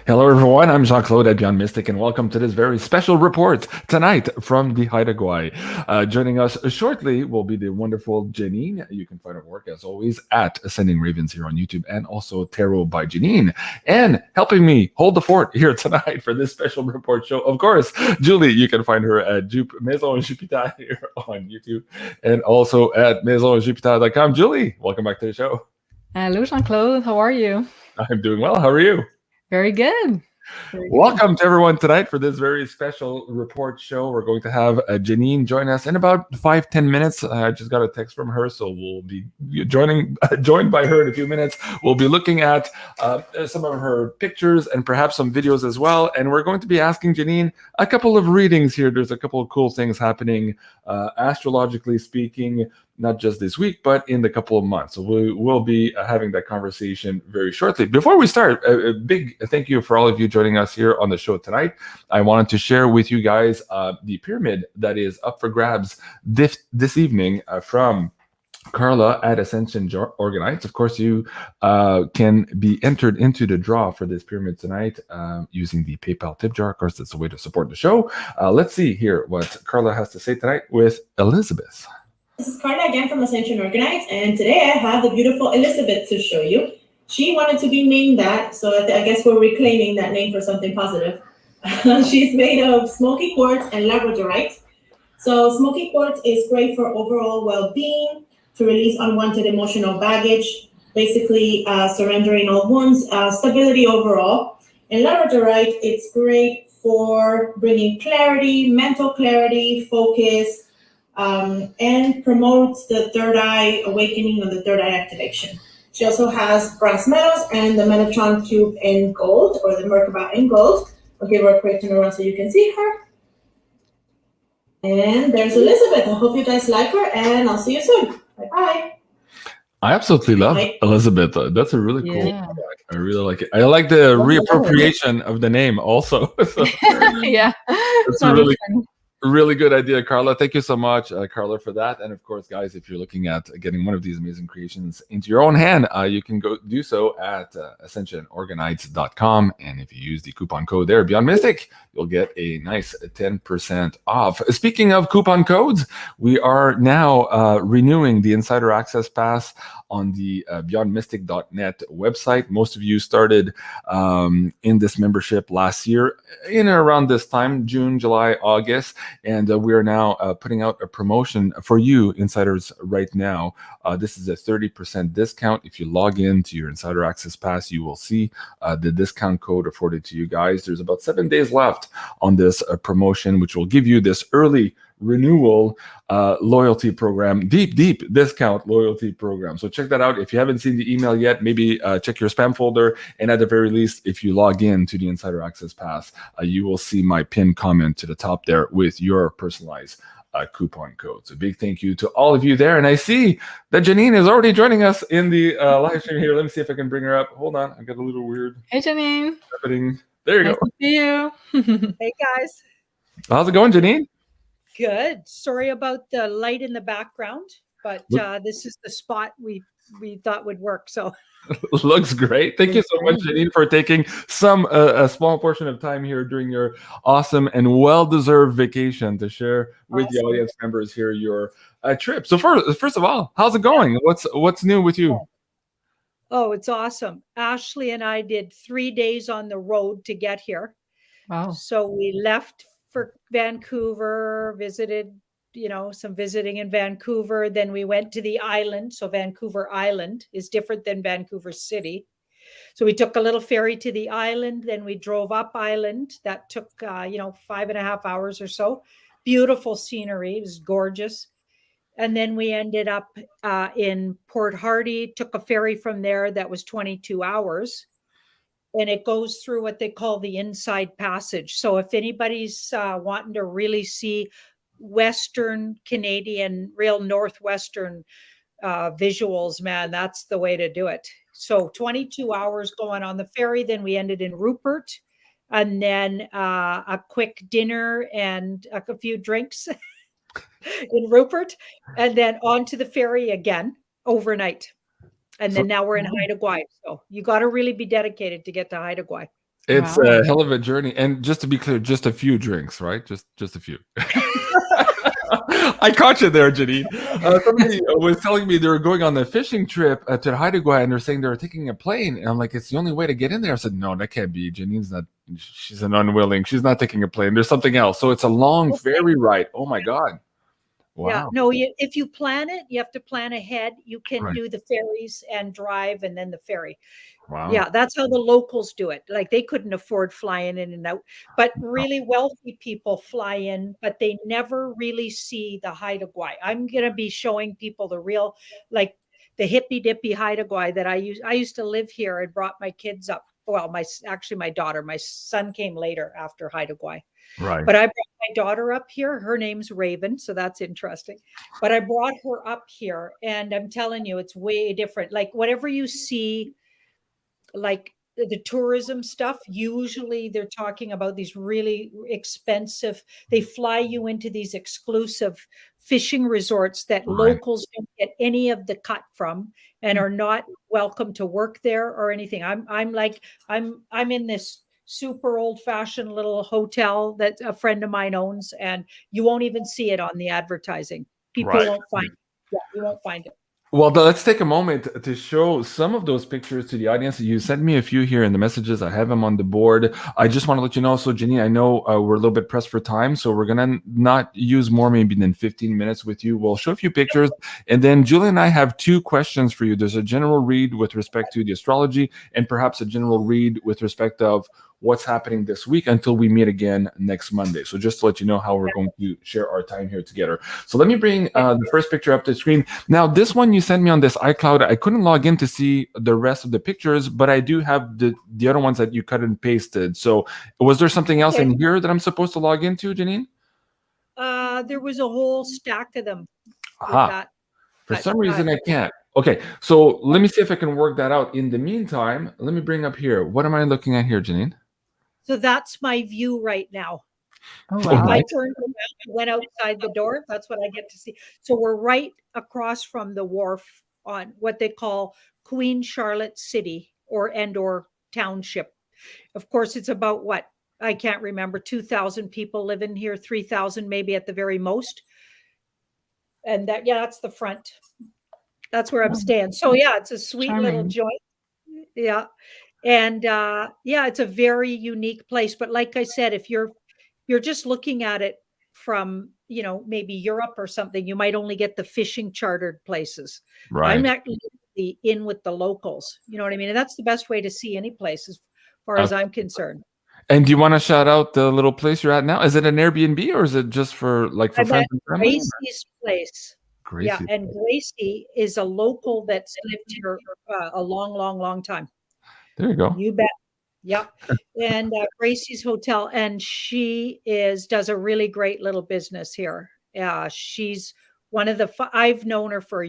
Hello, everyone. I'm Jean-Claude at BeyondMystic, and welcome to this very special report tonight from the Haida Gwaii. Joining us shortly will be the wonderful Janine. You can find her work, as always, at Ascending Ravens here on YouTube, and also Tarot by Janine. And helping me hold the fort here tonight for this special report show, of course, Julie. You can find her at Maison Jupiter here on YouTube, and also at maisonjupiter.com. Julie, welcome back to the show. Hello, Jean-Claude. How are you? I'm doing well. How are you? Very good. Welcome to everyone tonight for this very special report show. We're going to have Janine join us in about 5-10 minutes. I just got a text from her, so we'll be joined by her in a few minutes. We'll be looking at some of her pictures and perhaps some videos as well. And we're going to be asking Janine a couple of readings here. There's a couple of cool things happening, astrologically speaking, not just this week, but in the couple of months. So we will be having that conversation very shortly. Before we start, a big thank you for all of you joining us here on the show tonight. I wanted to share with you guys the pyramid that is up for grabs this evening from Carla at Ascension Organites. Of course, you can be entered into the draw for this pyramid tonight using the PayPal tip jar. Of course, that's a way to support the show. Let's see here what Carla has to say tonight with Elizabeth. This is Carla again from Ascension Organites, and today I have the beautiful Elizabeth to show you. She wanted to be named that, so I guess we're reclaiming that name for something positive. She's made of smoky quartz and labradorite. So smoky quartz is great for overall well-being, to release unwanted emotional baggage, basically surrendering all wounds, stability overall. And labradorite, it's great for bringing clarity, mental clarity, focus, and promotes the third eye awakening or the third eye activation. She also has brass metals and the Metatron cube in gold, or the Merkaba in gold. I'll give her a quick turn around so you can see her. And there's Elizabeth. I hope you guys like her, and I'll see you soon. Bye-bye. I absolutely love Elizabeth. That's a really cool product. I really like it. I like the reappropriation of the name also. So, yeah. It's a really good idea, Carla. Thank you so much, Carla, for that. And of course, guys, if you're looking at getting one of these amazing creations into your own hand, you can go do so at ascensionorganites.com. And if you use the coupon code there, BeyondMystic, you'll get a nice 10% off. Speaking of coupon codes, we are now renewing the Insider Access Pass on the beyondmystic.net website. Most of you started in this membership last year, in and around this time, June, July, August. And we are now putting out a promotion for you insiders right now. This is a 30% discount. If you log in to your Insider Access Pass, you will see the discount code afforded to you guys. There's about 7 days left on this promotion, which will give you this early renewal loyalty program, deep discount loyalty program. So check that out. If you haven't seen the email yet, maybe check your spam folder. And at the very least, if you log in to the Insider Access Pass, you will see my pinned comment to the top there with your personalized coupon code. So big thank you to all of you there. And I see that Janine is already joining us in the live stream here. Let me see if I can bring her up. Hold on. I got a little weird. Hey, Janine. Happening. There you nice go. To see you. Hey, guys. How's it going, Janine? Good. Sorry about the light in the background, but this is the spot we thought would work. So looks great. Thank you so much, Janine, for taking a small portion of time here during your awesome and well-deserved vacation to share with the audience members here your trip. So first of all, how's it going? What's new with you? Oh, it's awesome. Ashley and I did 3 days on the road to get here. Wow. So we left for Vancouver, visited, some visiting in Vancouver. Then we went to the island. So Vancouver Island is different than Vancouver City. So we took a little ferry to the island. Then we drove up island. That took, 5.5 hours or so. Beautiful scenery. It was gorgeous. And then we ended up in Port Hardy, took a ferry from there that was 22 hours. And it goes through what they call the Inside Passage. So if anybody's wanting to really see Western Canadian, real Northwestern visuals, man, that's the way to do it. So 22 hours going on the ferry. Then we ended in Rupert, and then a quick dinner and a few drinks in Rupert, and then onto the ferry again overnight. And then now we're in Haida Gwaii. So you got to really be dedicated to get to Haida Gwaii. It's Wow. a hell of a journey. And just to be clear, just a few drinks, right? Just a few. I caught you there, Janine. Somebody was telling me they were going on a fishing trip to Haida, and they're saying they were taking a plane. And I'm like, it's the only way to get in there. I said, no, that can't be. Janine's not. She's an unwilling. She's not taking a plane. There's something else. So it's a long ferry ride. Oh my God. Wow. Yeah, no, if you plan it, you have to plan ahead. You can Right. do the ferries and drive and then the ferry. Wow. Yeah, that's how the locals do it. Like they couldn't afford flying in and out, but really wealthy people fly in, but they never really see the Haida Gwaii. I'm going to be showing people the real, like the hippy dippy Haida Gwaii that I used to live here and brought my kids up. Well, my daughter, my son came later after Haida Gwaii. Right. But I brought my daughter up here. Her name's Raven, so that's interesting. But I brought her up here, and I'm telling you, it's way different. Like whatever you see, like the tourism stuff, usually they're talking about these really expensive, they fly you into these exclusive fishing resorts that Right. locals don't get any of the cut from and are not welcome to work there or anything. I'm in this super old-fashioned little hotel that a friend of mine owns, and you won't even see it on the advertising. People Right. won't find it. Yeah, you won't find it. Well, let's take a moment to show some of those pictures to the audience. You sent me a few here in the messages. I have them on the board. I just want to let you know. So, Janine, I know we're a little bit pressed for time, so we're going to not use more maybe than 15 minutes with you. We'll show a few pictures, and then Julie and I have two questions for you. There's a general read with respect to the astrology and perhaps a general read with respect of what's happening this week until we meet again next Monday. So just to let you know how we're going to share our time here together. So let me bring the first picture up to the screen. Now, this one you sent me on this iCloud, I couldn't log in to see the rest of the pictures, but I do have the other ones that you cut and pasted. So was there something else in here that I'm supposed to log into, Janine? There was a whole stack of them. Aha. For some reason, I can't. Okay, so let me see if I can work that out. In the meantime, let me bring up here. What am I looking at here, Janine? So that's my view right now. Oh, If wow. I turned around and went outside the door, that's what I get to see. So we're right across from the wharf on what they call Queen Charlotte City or Township. Of course, it's about what? I can't remember, 2,000 people live in here, 3,000 maybe at the very most. And that's the front. That's where I'm staying. So yeah, it's a sweet little Charming. joint. Yeah. And it's a very unique place. But like I said, if you're just looking at it from, maybe Europe or something, you might only get the fishing chartered places. Right. I'm not in with the locals. You know what I mean? And that's the best way to see any place as far as I'm concerned. And do you want to shout out the little place you're at now? Is it an Airbnb or is it just for I'm friends at and family? Gracie's place. Gracie. Yeah, and Gracie is a local that's lived here a long, long, long time. There you go. You bet. Yeah. And Gracie's Hotel. And she does a really great little business here. She's one of I've known her for,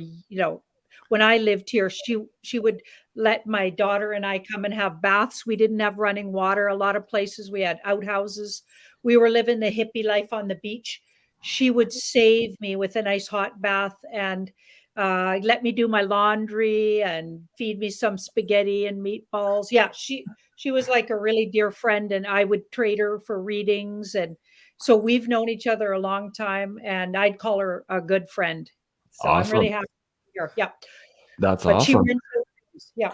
when I lived here, she would let my daughter and I come and have baths. We didn't have running water. A lot of places we had outhouses. We were living the hippie life on the beach. She would save me with a nice hot bath and let me do my laundry and feed me some spaghetti and meatballs. Yeah, she was like a really dear friend, and I would trade her for readings. And so we've known each other a long time, and I'd call her a good friend. So Awesome. I'm really happy here. Yeah. That's But awesome. Yeah.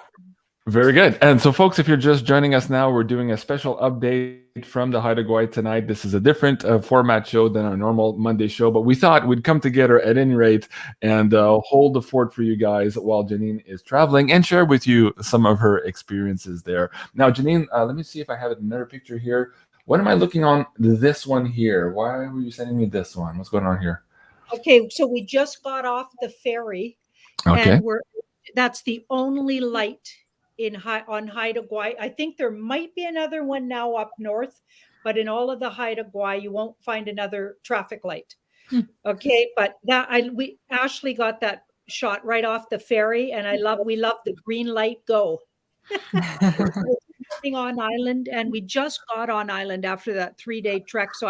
Very good. And so, folks, if you're just joining us now, we're doing a special update from the Haida Gwaii tonight. This is a different format show than our normal Monday show, but we thought we'd come together at any rate and hold the fort for you guys while Janine is traveling and share with you some of her experiences there. Now, Janine, let me see if I have another picture here. What am I looking on this one here? Why were you sending me this one? What's going on here? Okay, so we just got off the ferry, Okay. and that's the only light on Haida Gwaii. I think there might be another one now up north, but in all of the Haida Gwaii, you won't find another traffic light. Okay, but Ashley got that shot right off the ferry, and we love the green light go. We're on island, and we just got on island after that 3-day trek. So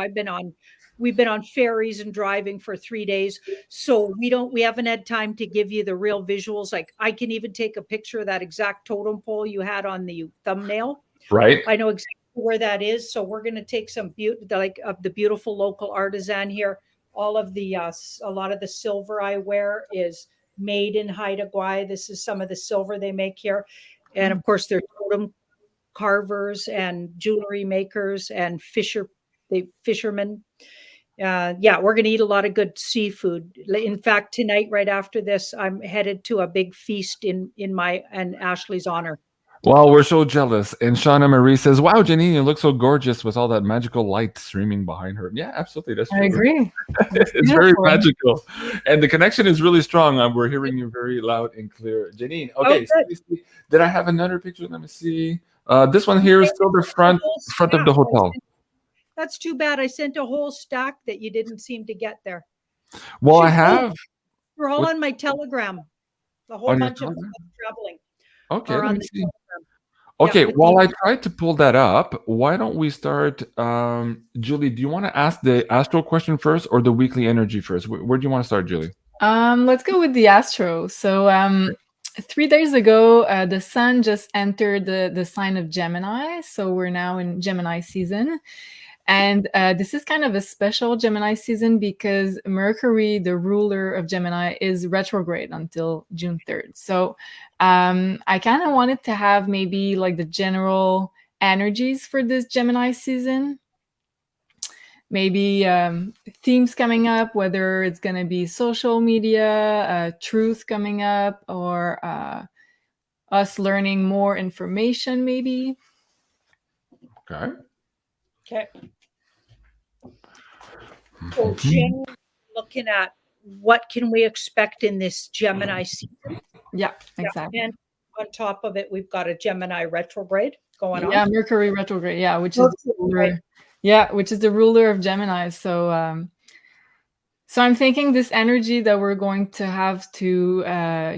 we've been on ferries and driving for 3 days. So we haven't had time to give you the real visuals. Like I can even take a picture of that exact totem pole you had on the thumbnail. Right. I know exactly where that is. So we're going to take some of the beautiful local artisan here. All of the a lot of the silver I wear is made in Haida, Gwaii. This is some of the silver they make here, and of course they're totem carvers and jewelry makers and fishermen. Yeah, we're going to eat a lot of good seafood. In fact, tonight, right after this, I'm headed to a big feast in my and Ashley's honor. Wow, we're so jealous. And Shauna Marie says, "Wow, Janine, you look so gorgeous with all that magical light streaming behind her." Yeah, absolutely. That's true. I agree. It's very magical. And the connection is really strong. We're hearing you very loud and clear. Janine, okay. So did I have another picture? Let me see. This one here is still the front of the hotel. That's too bad. I sent a whole stack that you didn't seem to get there. Well, I have. They're all on my Telegram. A whole bunch of them traveling. Okay, let me see. Okay, while I try to pull that up, why don't we start? Julie, do you want to ask the astral question first or the weekly energy first? Where do you want to start, Julie? Let's go with the astro. So 3 days ago, the sun just entered the sign of Gemini. So we're now in Gemini season. And this is kind of a special Gemini season because Mercury, the ruler of Gemini, is retrograde until June 3rd. So I kind of wanted to have maybe like the general energies for this Gemini season. Maybe themes coming up, whether it's going to be social media, truth coming up, or us learning more information, maybe. Okay. Okay. So, Jen, looking at what can we expect in this Gemini season? Yeah, exactly. And on top of it, we've got a Gemini retrograde going on. Yeah, Mercury retrograde. Yeah, which is the ruler. Yeah, which is the ruler of Gemini. So, so I'm thinking this energy that we're going to have to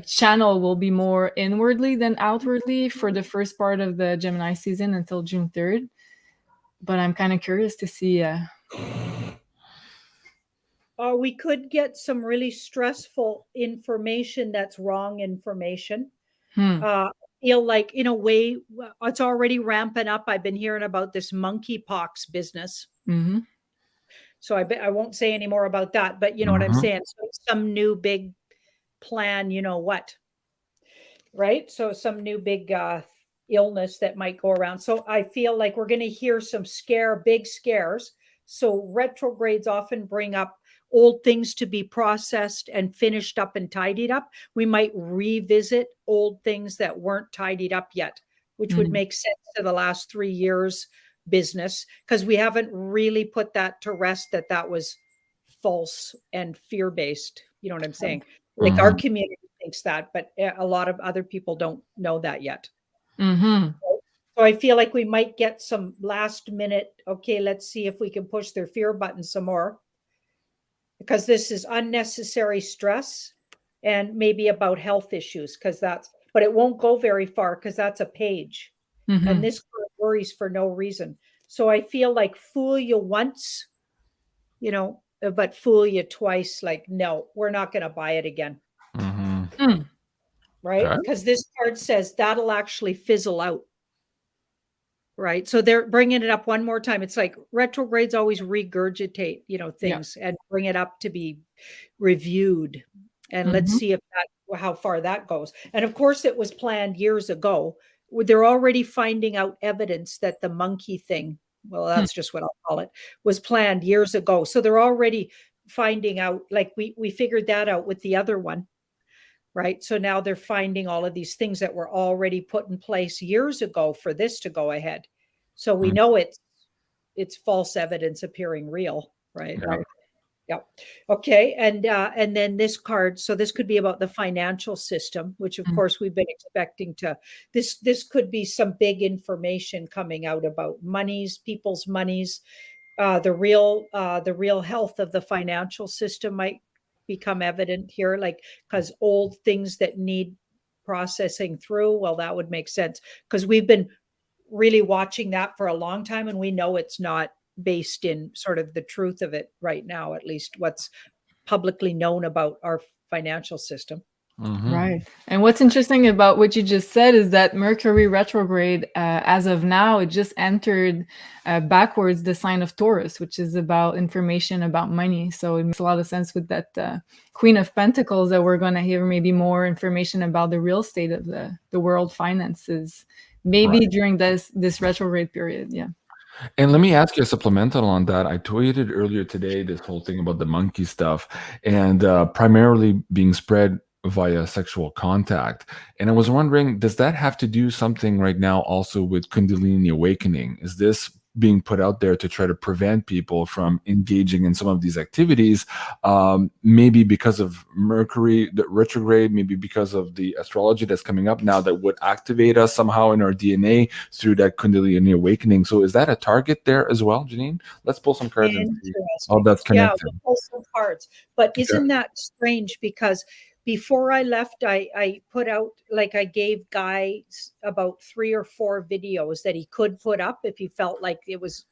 channel will be more inwardly than outwardly for the first part of the Gemini season until June 3rd. But I'm kind of curious to see. We could get some really stressful information that's wrong information. Feel like, in a way, it's already ramping up. I've been hearing about this monkeypox business. Mm-hmm. So I won't say any more about that, but you know what I'm saying? So some new big plan, you know what, right? So some new big illness that might go around. So I feel like we're going to hear some big scares. So retrogrades often bring up old things to be processed and finished up and tidied up. We might revisit old things that weren't tidied up yet, which would make sense to the last 3 years business, because we haven't really put that to rest, that was false and fear-based. You know what I'm saying? Like our community thinks that, but a lot of other people don't know that yet. So I feel like we might get some last minute, okay, let's see if we can push their fear button some more, because this is unnecessary stress and maybe about health issues, but it won't go very far because that's a page. And this worries for no reason. So I feel like fool you once, you know, but fool you twice. Like, no, we're not going to buy it again. Right? Because this card says that'll actually fizzle out. Right. So they're bringing it up one more time. It's like retrogrades always regurgitate, you know, things and bring it up to be reviewed. And let's see how far that goes. And of course, it was planned years ago. They're already finding out evidence that the monkey thing, well, that's just what I'll call it, was planned years ago. So they're already finding out, like we figured that out with the other one. Right. So now they're finding all of these things that were already put in place years ago for this to go ahead. So we know it's false evidence appearing real. Right. Yeah. Okay. And then this card. So this could be about the financial system, which of course we've been expecting this could be some big information coming out about people's monies, the real health of the financial system might become evident here, like, because old things that need processing through, well, that would make sense, because we've been really watching that for a long time, and we know it's not based in sort of the truth of it right now, at least what's publicly known about our financial system. Right. And what's interesting about what you just said is that Mercury retrograde, as of now, it just entered backwards the sign of Taurus, which is about information about money. So it makes a lot of sense with that Queen of Pentacles that we're going to hear maybe more information about the real state of the world finances, maybe during this retrograde period. Yeah. And let me ask you a supplemental on that. I tweeted earlier today this whole thing about the monkey stuff and primarily being spread via sexual contact. And I was wondering, does that have to do something right now also with Kundalini awakening? Is this being put out there to try to prevent people from engaging in some of these activities, maybe because of Mercury, the retrograde, maybe because of the astrology that's coming up now that would activate us somehow in our DNA through that Kundalini awakening? So is that a target there as well, Janine? Let's pull some cards and see how that's connected. Yeah, we'll pull some cards. But isn't that strange? Because before I left, I put out, like, I gave Guy about 3 or 4 videos that he could put up if he felt like it was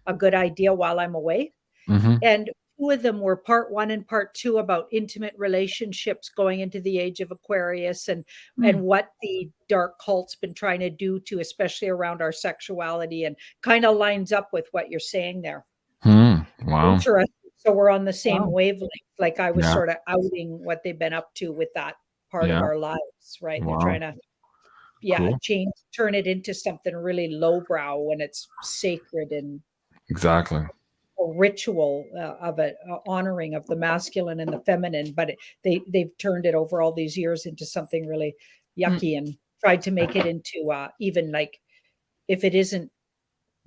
a good idea while I'm away. And 2 of them were part 1 and part 2 about intimate relationships going into the age of Aquarius and what the dark cult's been trying to do to, especially around our sexuality, and kind of lines up with what you're saying there. Wow. Interesting. So we're on the same wavelength. Like I was sort of outing what they've been up to with that part of our lives, right? They're trying to, change, turn it into something really lowbrow when it's sacred and exactly a ritual of it, honoring of the masculine and the feminine. But they've turned it over all these years into something really yucky and tried to make it into even like, if it isn't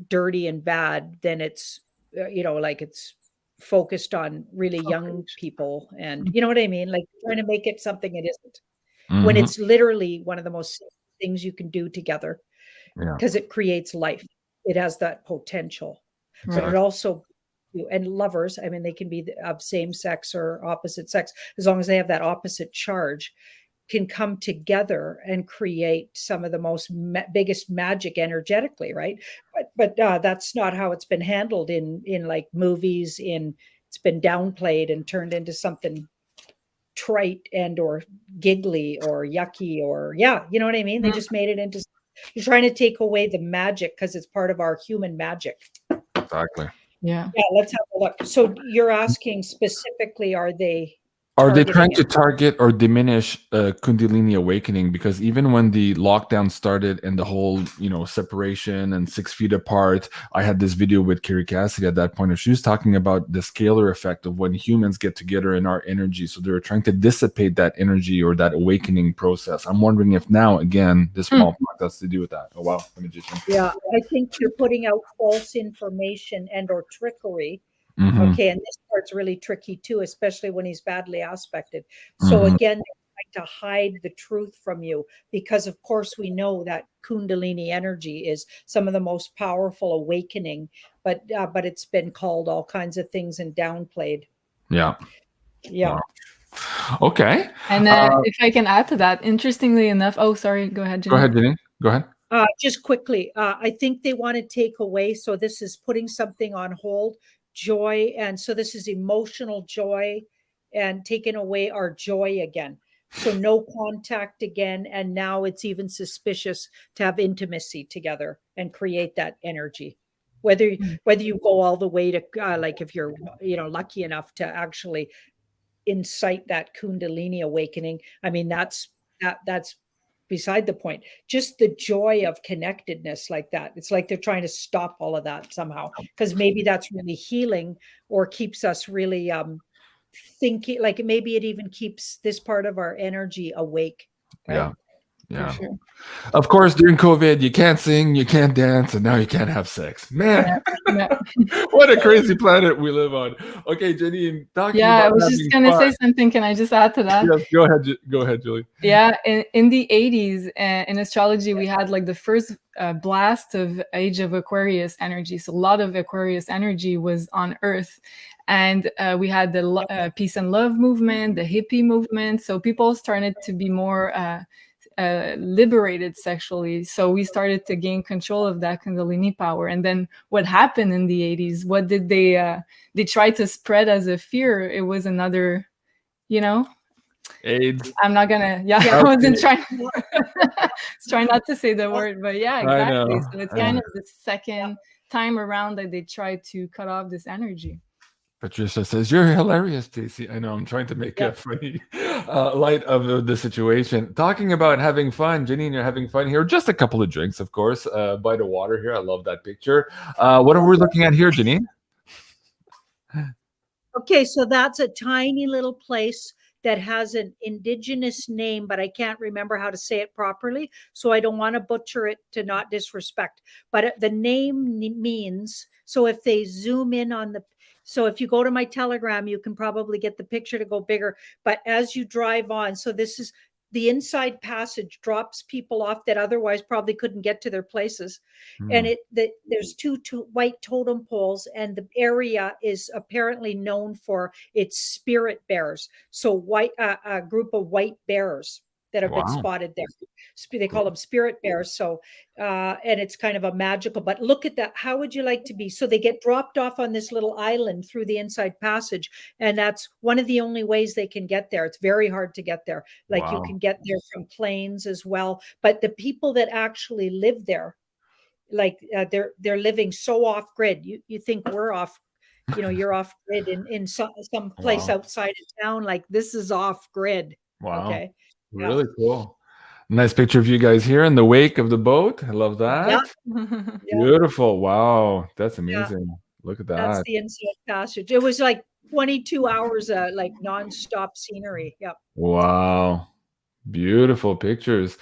dirty and bad, then it's, like it's focused on really young people, and you know what I mean, like trying to make it something it isn't, when it's literally one of the most things you can do together, because it creates life. It has that potential, but it also, and lovers, I mean, they can be of same sex or opposite sex, as long as they have that opposite charge, can come together and create some of the most biggest magic energetically, right? But that's not how it's been handled in like movies. It's been downplayed and turned into something trite and or giggly or yucky or you know what I mean? They just made it into, you're trying to take away the magic because it's part of our human magic. Exactly. Yeah. Let's have a look. So you're asking specifically, are they trying to target or diminish Kundalini awakening? Because even when the lockdown started and the whole, separation and 6 feet apart, I had this video with Carrie Cassidy at that point, and she was talking about the scalar effect of when humans get together in our energy. So they were trying to dissipate that energy or that awakening process. I'm wondering if now, again, this small part has to do with that. Oh, wow. The magician. Yeah, I think you're putting out false information and or trickery. Okay, and this part's really tricky too, especially when he's badly aspected. So again, they're trying to hide the truth from you, because of course we know that Kundalini energy is some of the most powerful awakening, but it's been called all kinds of things and downplayed. Yeah. Wow. Okay. And if I can add to that, interestingly enough, sorry, go ahead, Janine. Go ahead, Janine. Go ahead. Just quickly, I think they want to take away, so this is putting something on hold, joy, and so this is emotional joy and taking away our joy again. So no contact again, and now it's even suspicious to have intimacy together and create that energy. Whether you go all the way to like if you're lucky enough to actually incite that Kundalini awakening, I mean that's beside the point. Just the joy of connectedness like that. It's like they're trying to stop all of that somehow, because maybe that's really healing or keeps us really thinking, like maybe it even keeps this part of our energy awake. Right? Yeah. Sure. Of course, during COVID, you can't sing, you can't dance, and now you can't have sex. Man, what a crazy planet we live on. Okay, Janine, talking about I was just going to say something. Can I just add to that? Yes, go ahead, Julie. Yeah, in the 80s, in astrology, we had like the first blast of Age of Aquarius energy. So a lot of Aquarius energy was on Earth. And we had the peace and love movement, the hippie movement. So people started to be more liberated sexually. So we started to gain control of that Kundalini power. And then what happened in the 80s? What did they tried to spread as a fear? It was another, AIDS. I'm not gonna. Yeah, Yeah. I wasn't trying. Trying not to say the word, but yeah, I exactly. know. So it's I kind know. of the second time around that they try to cut off this energy. Patricia says, "You're hilarious, JC." I know. I'm trying to make Yeah. a funny light of the situation. Talking about having fun, Janine, you're having fun here. Just a couple of drinks, of course, by the water here. I love that picture. What are we looking at here, Janine? Okay, so that's a tiny little place that has an indigenous name, but I can't remember how to say it properly. So I don't want to butcher it to not disrespect. But the name means, so if they zoom in on the, so if you go to my Telegram, you can probably get the picture to go bigger. But as you drive on, so this is the inside passage drops people off that otherwise probably couldn't get to their places. And there's two white totem poles, and the area is apparently known for its spirit bears. So a group of white bears that have been spotted there. They call them spirit bears. So, and it's kind of a magical, but look at that. How would you like to be? So they get dropped off on this little island through the inside passage. And that's one of the only ways they can get there. It's very hard to get there. Like you can get there from planes as well. But the people that actually live there, like they're living so off grid. You think we're off, you're off grid in some place outside of town. Like this is off grid. Wow. Okay. Really cool. Nice picture of you guys here in the wake of the boat. I love that. Yeah. Beautiful. Wow. That's amazing. Look at that. That's the inside passage. It was like 22 hours, like nonstop scenery. Yep. Wow. Beautiful pictures.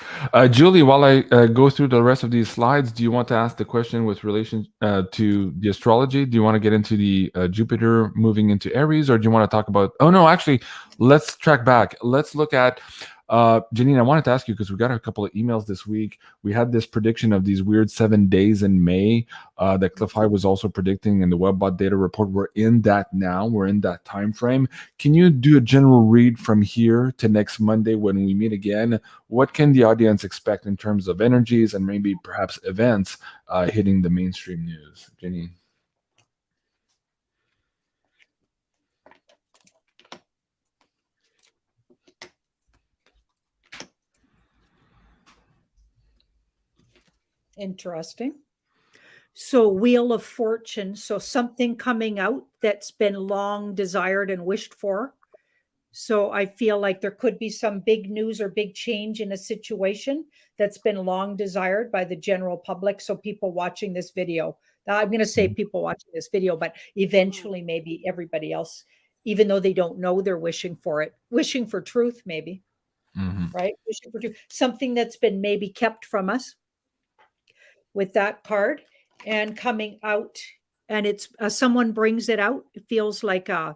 Julie, while I go through the rest of these slides, do you want to ask the question with relation to the astrology? Do you want to get into the Jupiter moving into Aries, or do you want to talk about... Oh, no, actually, let's track back. Let's look at... Janine, I wanted to ask you, because we got a couple of emails this week. We had this prediction of these weird 7 days in May that Cliff High was also predicting in the WebBot data report. We're in that now. We're in that time frame. Can you do a general read from here to next Monday when we meet again? What can the audience expect in terms of energies and maybe perhaps events hitting the mainstream news? Janine? Interesting. So Wheel of Fortune. So something coming out that's been long desired and wished for. So I feel like there could be some big news or big change in a situation that's been long desired by the general public. So people watching this video, I'm going to say people watching this video, but eventually maybe everybody else, even though they don't know, they're wishing for it, wishing for truth, maybe, right? Wishing for truth, something that's been maybe kept from us. With that card and coming out, and it's someone brings it out. It feels like a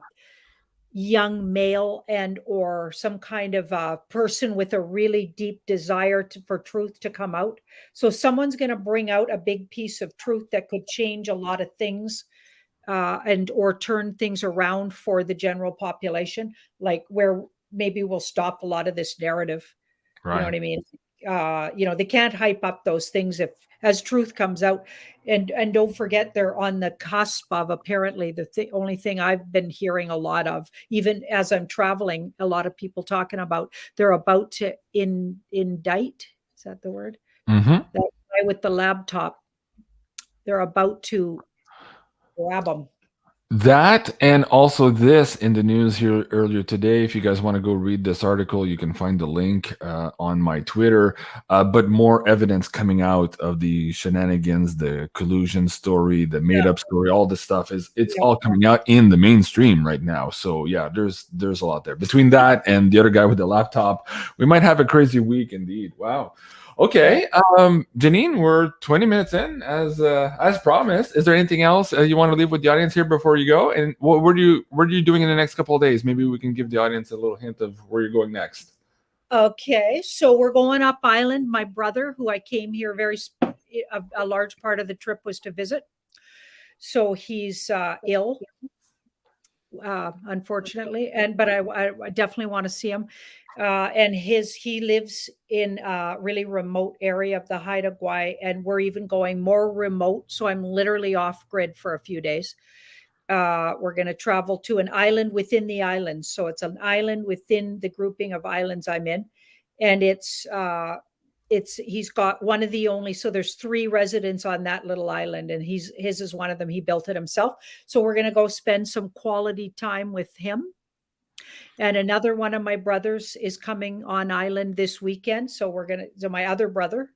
young male and or some kind of a person with a really deep desire for truth to come out. So someone's going to bring out a big piece of truth that could change a lot of things and or turn things around for the general population, like where maybe we'll stop a lot of this narrative. Right. You know what I mean? They can't hype up those things as truth comes out, and don't forget they're on the cusp of apparently the only thing I've been hearing a lot of, even as I'm traveling, a lot of people talking about they're about to indict. Is that the word? That guy with the laptop. They're about to grab them. That and also this in the news here earlier today. If you guys want to go read this article, you can find the link on my Twitter. But more evidence coming out of the shenanigans, the collusion story, the made-up story, all this stuff it's all coming out in the mainstream right now. So yeah, there's a lot there. Between that and the other guy with the laptop, we might have a crazy week indeed. Wow. Okay, Janine, we're 20 minutes in as promised. Is there anything else you want to leave with the audience here before you go? And what are you doing in the next couple of days? Maybe we can give the audience a little hint of where you're going next. Okay, so we're going up island. My brother, who I came here a large part of the trip was to visit. So he's ill, unfortunately, but I definitely want to see him. And he lives in a really remote area of the Haida Gwaii, and we're even going more remote. So I'm literally off grid for a few days. We're going to travel to an island within the island. So it's an island within the grouping of islands I'm in. And he's got one of the only, so there's 3 residents on that little island, and his is one of them. He built it himself. So we're going to go spend some quality time with him. And another one of my brothers is coming on island this weekend. So my other brother.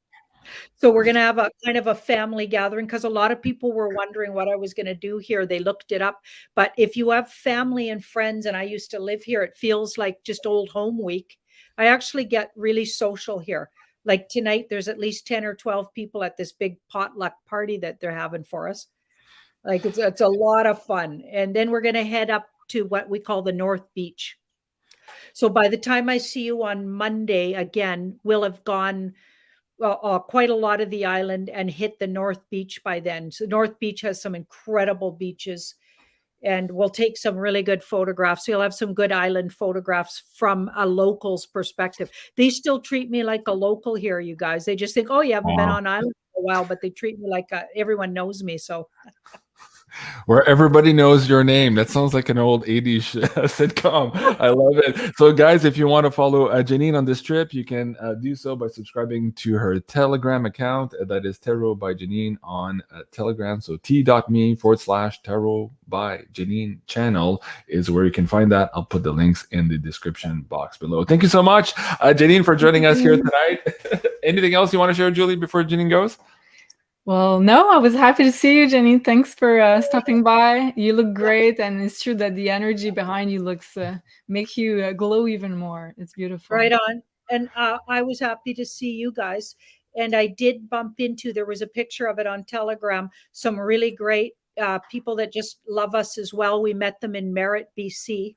So we're going to have a kind of a family gathering, because a lot of people were wondering what I was going to do here. They looked it up. But if you have family and friends, and I used to live here, it feels like just old home week. I actually get really social here. Like tonight, there's at least 10 or 12 people at this big potluck party that they're having for us. Like it's a lot of fun. And then we're going to head up to what we call the North Beach. So by the time I see you on Monday again, we'll have gone quite a lot of the island and hit the North Beach by then. So North Beach has some incredible beaches, and we'll take some really good photographs. So you'll have some good island photographs from a local's perspective. They still treat me like a local here, you guys. They just think, oh, you haven't been on island for a while, but they treat me like everyone knows me. So where everybody knows your name. That sounds like an old 80s sitcom. I love it. So guys, if you want to follow Janine on this trip, you can do so by subscribing to her Telegram account. That is Tarot by Janine on Telegram. So t.me/Tarot by Janine channel is where you can find that. I'll put the links in the description box below. Thank you so much, Janine, for joining us here tonight. Anything else you want to share, Julie, before Janine goes? Well, no, I was happy to see you, Janine. Thanks for stopping by. You look great, and it's true that the energy behind you looks make you glow even more. It's beautiful. Right on. And I was happy to see you guys. And I did bump into, there was a picture of it on Telegram, some really great people that just love us as well. We met them in Merritt, BC.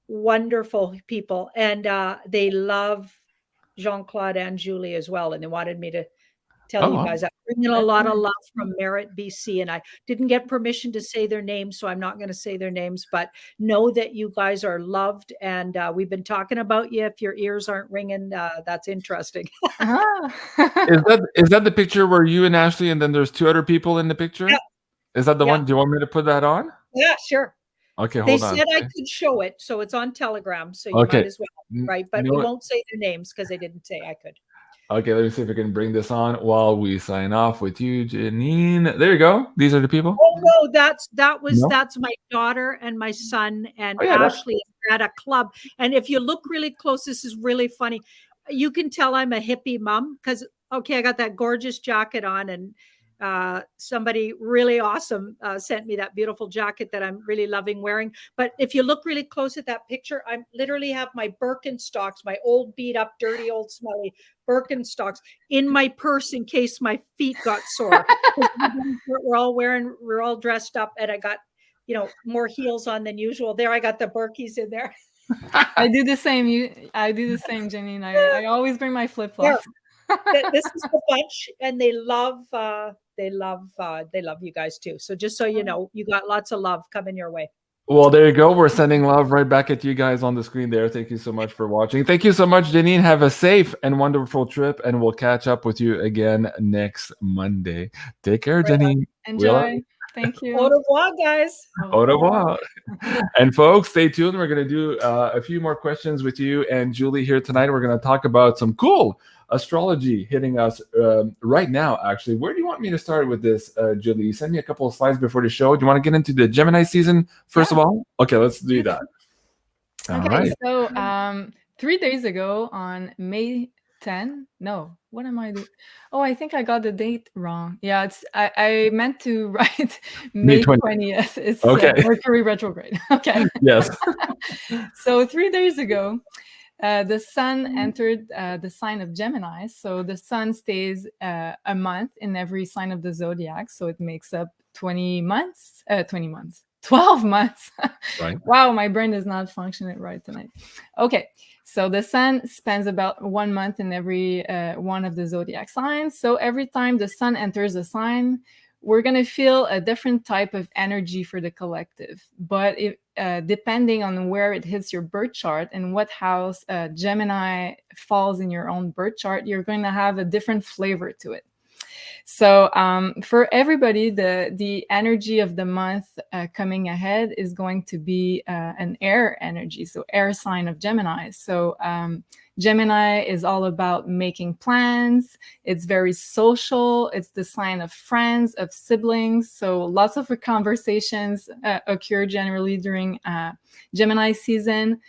Wonderful people. And they love Jean-Claude and Julie as well. And they wanted me to tell you guys, I bring in a lot of love from Merritt, BC, and I didn't get permission to say their names, so I'm not going to say their names, but know that you guys are loved, and we've been talking about you. If your ears aren't ringing, that's interesting. Is that the picture where you and Ashley, and then there's 2 other people in the picture? Yeah. Is that the one? Do you want me to put that on? Yeah, sure. Okay, hold on. They said I could show it, so it's on Telegram, so you might as well, right? But we won't say their names because they didn't say I could. Okay, let me see if we can bring this on while we sign off with you, Janine. There you go. These are the people. Oh no, that's my daughter and my son and Ashley at a club. And if you look really close, this is really funny. You can tell I'm a hippie mom because I got that gorgeous jacket on, and somebody really awesome sent me that beautiful jacket that I'm really loving wearing. But if you look really close at that picture, I literally have my Birkenstocks, my old beat up, dirty, old smelly Birkenstocks in my purse in case my feet got sore. we're all dressed up, and I got, more heels on than usual. There, I got the Birkies in there. I do the same. I do the same, Janine. I always bring my flip flops. Yeah. This is the bunch, and they love you guys too. So just so you know, you got lots of love coming your way. Well, there you go. We're sending love right back at you guys on the screen there. Thank you so much for watching. Thank you so much, Janine. Have a safe and wonderful trip, and we'll catch up with you again next Monday. Take care, Janine. Enjoy. Thank you. Au revoir, guys. Au revoir. And folks, stay tuned. We're going to do a few more questions with you and Julie here tonight. We're going to talk about some cool astrology hitting us right now, actually. Where do you want me to start with this, Julie? You sent me a couple of slides before the show. Do you want to get into the Gemini season first of all? Okay, let's do that. All right. So 3 days ago on May 10, no, what am I doing? Oh, I think I got the date wrong. Yeah, it's I meant to write May 20th. It's Mercury retrograde. Okay. Yes. So 3 days ago, the sun entered the sign of Gemini. So the sun stays a month in every sign of the zodiac. So it makes up 12 months. Right. Wow, my brain is not functioning right tonight. Okay, so the sun spends about 1 month in every one of the zodiac signs. So every time the sun enters a sign, we're going to feel a different type of energy for the collective. But depending on where it hits your birth chart and what house Gemini falls in your own birth chart, you're going to have a different flavor to it. So for everybody, the energy of the month coming ahead is going to be an air energy, so air sign of Gemini. So Gemini is all about making plans. It's very social. It's the sign of friends, of siblings. So lots of conversations occur generally during Gemini season.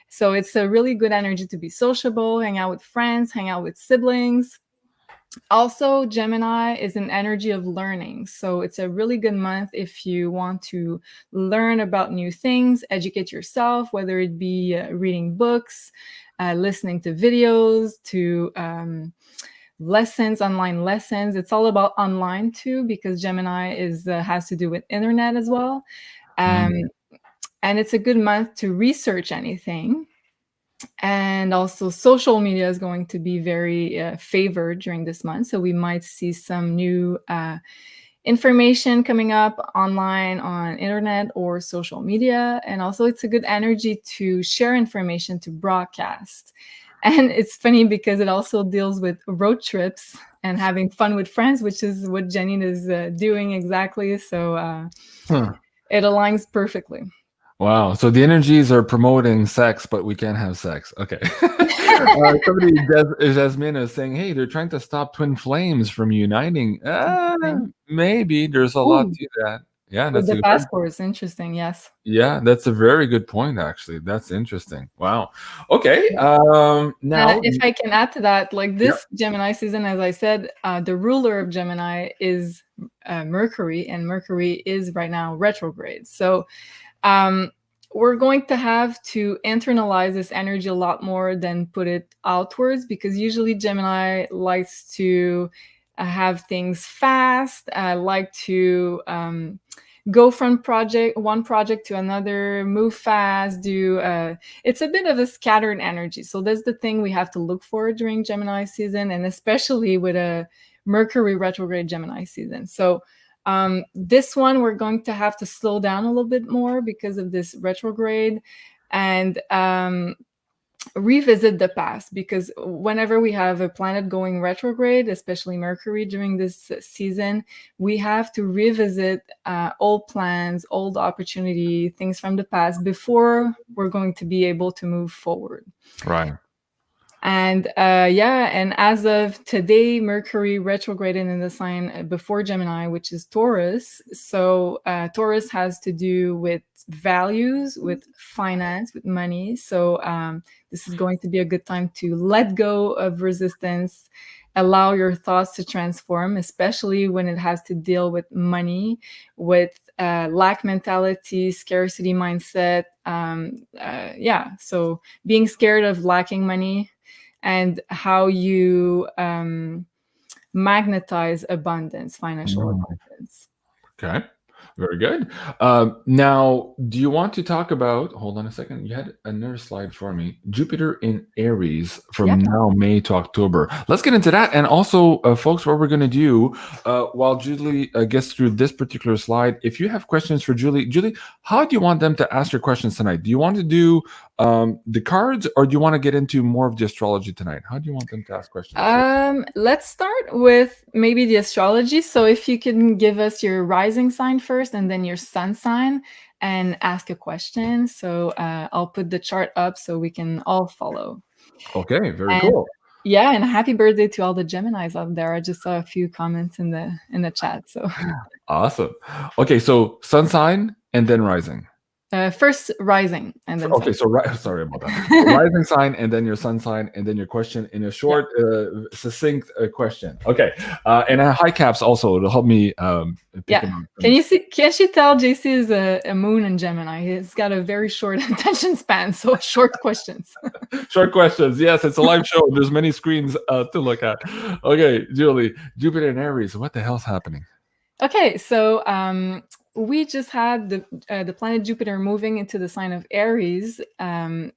So it's a really good energy to be sociable, hang out with friends, hang out with siblings. Also, Gemini is an energy of learning. So it's a really good month if you want to learn about new things, educate yourself, whether it be reading books, listening to videos, to lessons, online lessons. It's all about online too, because Gemini has to do with internet as well. And it's a good month to research anything. And also social media is going to be very favored during this month. So we might see some new information coming up online on internet or social media. And also it's a good energy to share information, to broadcast. And it's funny because it also deals with road trips and having fun with friends, which is what Janine is doing exactly. So it aligns perfectly. Wow. So the energies are promoting sex, but we can't have sex. Okay. Somebody, Jasmine, is saying, hey, they're trying to stop twin flames from uniting. Maybe there's a lot to that. Yeah, with that's the passports. Interesting. Yes. Yeah, that's a very good point, actually. That's interesting. Wow. Okay. Now, if I can add to that, like this Gemini season, as I said, the ruler of Gemini is Mercury, and Mercury is right now retrograde. So we're going to have to internalize this energy a lot more than put it outwards, because usually Gemini likes to have things fast, like to go from one project to another, move fast, it's a bit of a scattered energy. So that's the thing we have to look for during Gemini season, and especially with a Mercury retrograde Gemini season. So this one, we're going to have to slow down a little bit more because of this retrograde, and revisit the past, because whenever we have a planet going retrograde, especially Mercury during this season, we have to revisit old plans, old opportunity, things from the past before we're going to be able to move forward. Right. And and as of today, Mercury retrograded in the sign before Gemini, which is Taurus. So Taurus has to do with values, with finance, with money. So this is going to be a good time to let go of resistance, allow your thoughts to transform, especially when it has to deal with money, with lack mentality, scarcity mindset. So being scared of lacking money, and how you magnetize abundance, financial abundance. Okay, very good. Now, do you want to talk about, hold on a second, you had another slide for me, Jupiter in Aries from now May to October. Let's get into that. And also, folks, what we're going to do while Julie gets through this particular slide, if you have questions for Julie, how do you want them to ask your questions tonight? Do you want to do the cards, or do you want to get into more of the astrology tonight? How do you want them to ask questions? Let's start with maybe the astrology. So if you can give us your rising sign first and then your sun sign, and ask a question. So I'll put the chart up so we can all follow. Okay, very cool. Yeah, and happy birthday to all the Geminis out there. I just saw a few comments in the chat. So awesome. Okay, so sun sign and then rising. First rising and then okay, sun. So sorry about that. Rising sign and then your sun sign and then your question in a short, succinct question. Okay, and high caps also to help me. Pick them up. Can you tell JC is a moon in Gemini? He's got a very short attention span, so short questions. Short questions. Yes, it's a live show. There's many screens to look at. Okay, Julie, Jupiter in Aries. What the hell's happening? Okay, so we just had the planet Jupiter moving into the sign of Aries on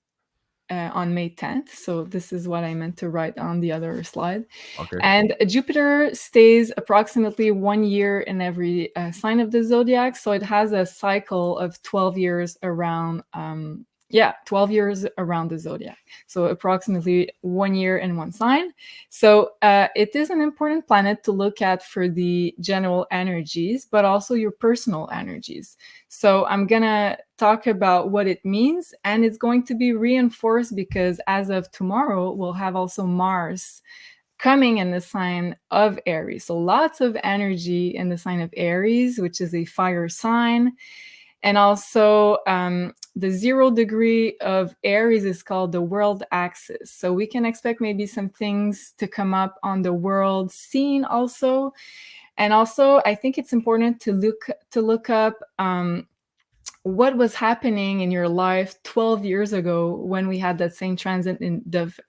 May 10th. So this is what I meant to write on the other slide. Okay. And Jupiter stays approximately 1 year in every sign of the zodiac. So it has a cycle of 12 years around 12 years around the zodiac. So approximately 1 year in one sign. So it is an important planet to look at for the general energies, but also your personal energies. So I'm going to talk about what it means, and it's going to be reinforced because as of tomorrow, we'll have also Mars coming in the sign of Aries. So lots of energy in the sign of Aries, which is a fire sign. And also the 0 degree of Aries is called the world axis. So we can expect maybe some things to come up on the world scene also. And also, I think it's important to look up what was happening in your life 12 years ago when we had that same transit in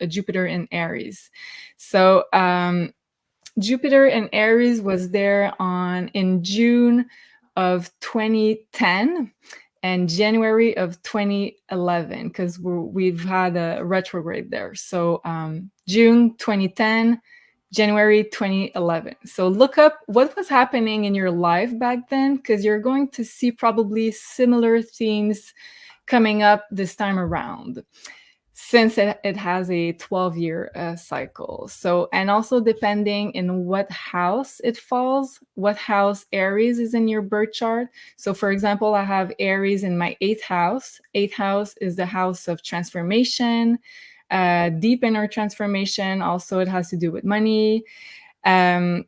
Jupiter in Aries. So Jupiter in Aries was there in June of 2010 and January of 2011, because we've had a retrograde there. So June 2010, January 2011. So look up what was happening in your life back then, because you're going to see probably similar themes coming up this time around, since it has a 12-year cycle. So, and also depending in what house it falls, what house Aries is in your birth chart. So for example, I have Aries in my 8th house. 8th house is the house of transformation, deep inner transformation. Also, it has to do with money. And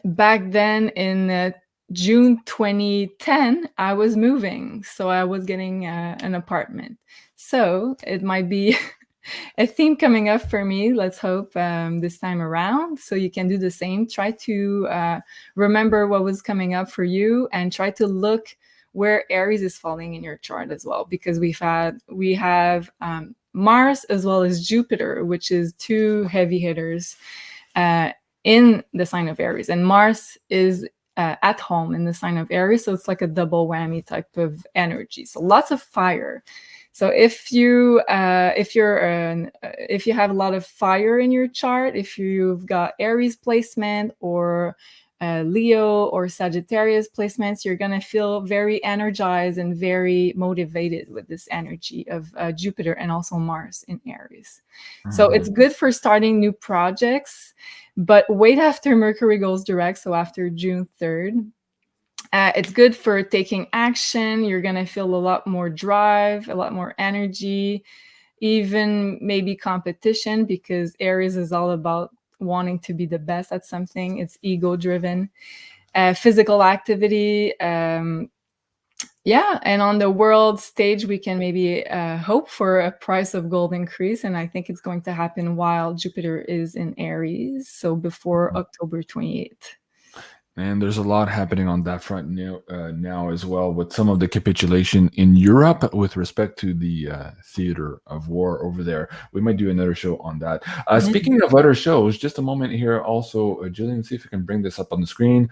back then in June 2010, I was moving. So I was getting an apartment. So it might be a theme coming up for me. Let's hope this time around. So you can do the same. Try to remember what was coming up for you and try to look where Aries is falling in your chart as well, because we have Mars as well as Jupiter, which is 2 heavy hitters in the sign of Aries. And Mars is at home in the sign of Aries. So it's like a double whammy type of energy. So lots of fire. So if you have a lot of fire in your chart, if you've got Aries placement or Leo or Sagittarius placements, you're going to feel very energized and very motivated with this energy of Jupiter and also Mars in Aries. So it's good for starting new projects, but wait after Mercury goes direct, so after June 3rd. It's good for taking action. You're going to feel a lot more drive, a lot more energy, even maybe competition, because Aries is all about wanting to be the best at something. It's ego driven. Physical activity. And on the world stage, we can maybe hope for a price of gold increase. And I think it's going to happen while Jupiter is in Aries. So before October 28th. And there's a lot happening on that front now as well, with some of the capitulation in Europe with respect to the theater of war over there. We might do another show on that. Speaking of other shows, just a moment here also, Jillian, see if you can bring this up on the screen.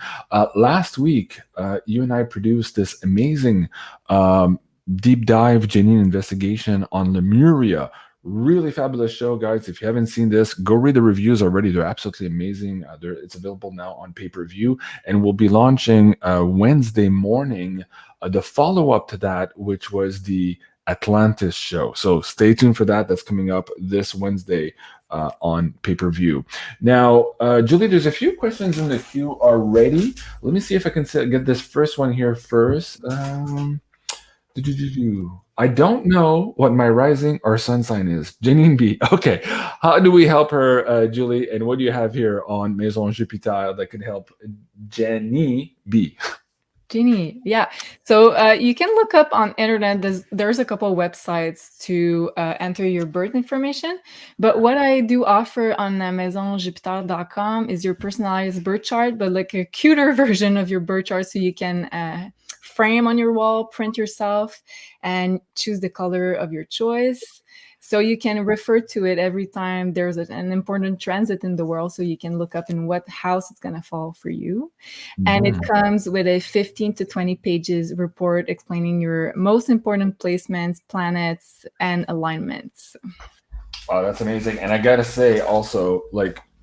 Last week, you and I produced this amazing deep dive Janine investigation on Lemuria. Really fabulous show, guys. If you haven't seen this, go read the reviews already. They're absolutely amazing. It's available now on pay-per-view, and we'll be launching Wednesday morning the follow-up to that, which was the Atlantis show. So stay tuned for that. That's coming up this Wednesday on pay-per-view. Now, Julie, there's a few questions in the queue already. Let me see if I can get this first one here first. I don't know what my rising or sun sign is. Janine B. Okay. How do we help her, Julie? And what do you have here on Maison Jupiter that could help Janine B? Jeannie, yeah. So you can look up on internet. There's a couple of websites to enter your birth information. But what I do offer on MaisonJupiter.com is your personalized birth chart, but like a cuter version of your birth chart, so you can frame on your wall, print yourself, and choose the color of your choice. So you can refer to it every time there's an important transit in the world, so you can look up in what house it's going to fall for you. And it comes with a 15 to 20 pages report explaining your most important placements, planets, and alignments. Wow, that's amazing. And I got to say also,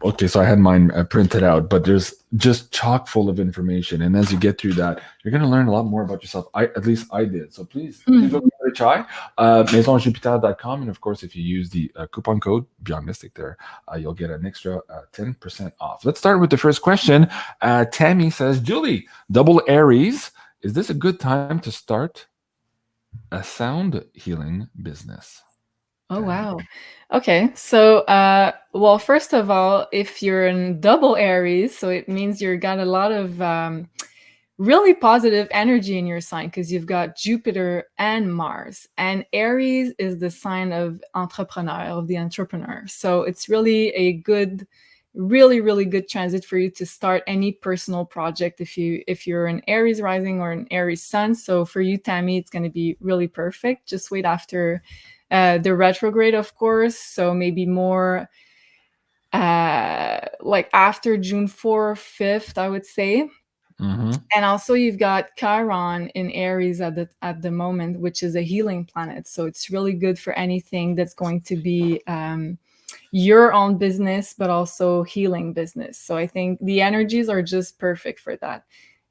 okay, so I had mine printed out, but there's just chock full of information. And as you get through that, you're going to learn a lot more about yourself. At least I did. So please go very shy. MaisonJupiter.com, and of course, if you use the coupon code BeyondMystic there, you'll get an extra 10% off. Let's start with the first question. Tammy says, Julie, double Aries, is this a good time to start a sound healing business? Oh, wow. Okay. So, well, first of all, if you're in double Aries, so it means you've got a lot of really positive energy in your sign because you've got Jupiter and Mars. And Aries is the sign of entrepreneur, of the entrepreneur. So it's really a good, really, really good transit for you to start any personal project if you're an Aries rising or an Aries sun. So for you, Tammy, it's going to be really perfect. Just wait after the retrograde, of course. So maybe more like after June 4th, 5th, I would say. Mm-hmm. And also you've got Chiron in Aries at the moment, which is a healing planet. So it's really good for anything that's going to be your own business, but also healing business. So I think the energies are just perfect for that.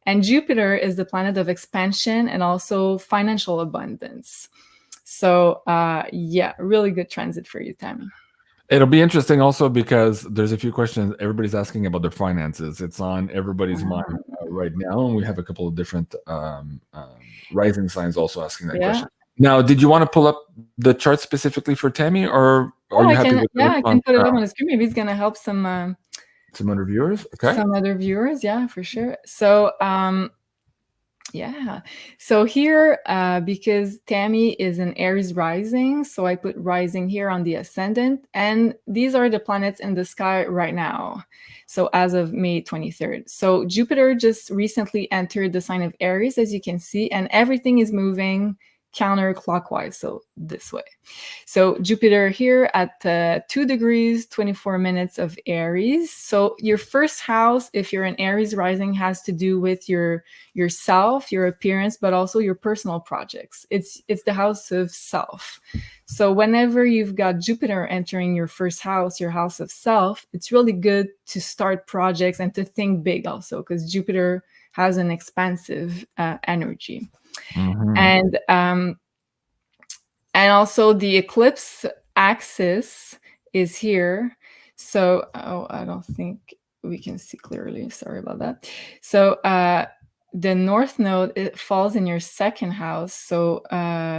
And Jupiter is the planet of expansion and also financial abundance. So yeah, really good transit for you, Tammy. It'll be interesting also because there's a few questions everybody's asking about their finances. It's on everybody's mind right now, and we have a couple of different rising signs also asking that question. Now, did you want to pull up the chart specifically for Tammy, or are you happy with I can put it up on the screen. Maybe it's going to help some other viewers. Okay, some other viewers. Yeah, for sure. So yeah. So here, because Tammy is an Aries rising, so I put rising here on the ascendant, and these are the planets in the sky right now. So as of May 23rd. So Jupiter just recently entered the sign of Aries, as you can see, and everything is moving counterclockwise, so this way. So Jupiter here at 2 degrees 24 minutes of Aries. So your first house, if you're an Aries rising, has to do with yourself, your appearance, but also your personal projects. It's the house of self. So whenever you've got Jupiter entering your first house, your house of self, it's really good to start projects and to think big also, because Jupiter has an expansive energy. Mm-hmm. And also the eclipse axis is here. So, I don't think we can see clearly. Sorry about that. So the North Node, it falls in your second house. So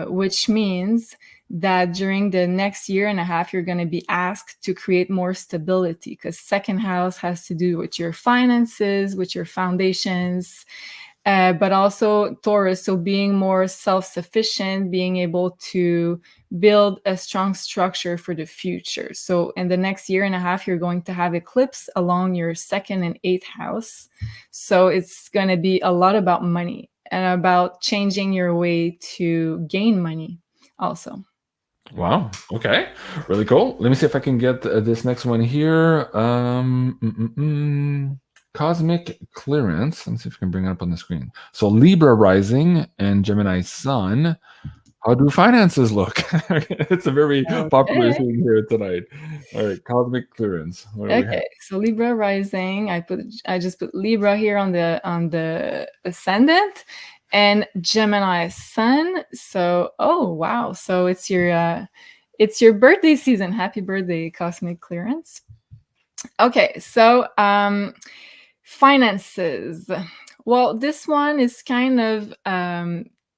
which means that during the next year and a half, you're going to be asked to create more stability, because second house has to do with your finances, with your foundations, but also Taurus, so being more self-sufficient, being able to build a strong structure for the future. So in the next year and a half, you're going to have eclipse along your second and eighth house. So it's going to be a lot about money and about changing your way to gain money also. Wow. Okay. Really cool. Let me see if I can get this next one here. Cosmic clearance. Let's see if we can bring it up on the screen. So Libra rising and Gemini sun. How do finances look? It's a very popular thing here tonight. All right, cosmic clearance. Okay, so Libra rising. I just put Libra here on the ascendant, and Gemini sun. So oh wow, so it's your birthday season. Happy birthday, cosmic clearance. Okay, so finances. Well, this one is kind of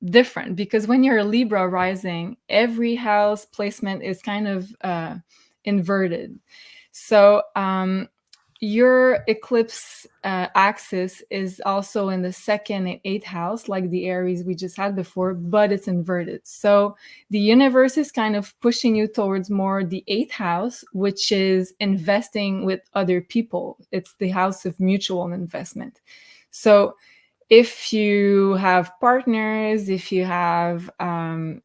different, because when you're a Libra rising, every house placement is kind of inverted. So your eclipse axis is also in the second and eighth house, like the Aries we just had before, but it's inverted. So the universe is kind of pushing you towards more the eighth house, which is investing with other people. It's the house of mutual investment. So if you have partners, if you have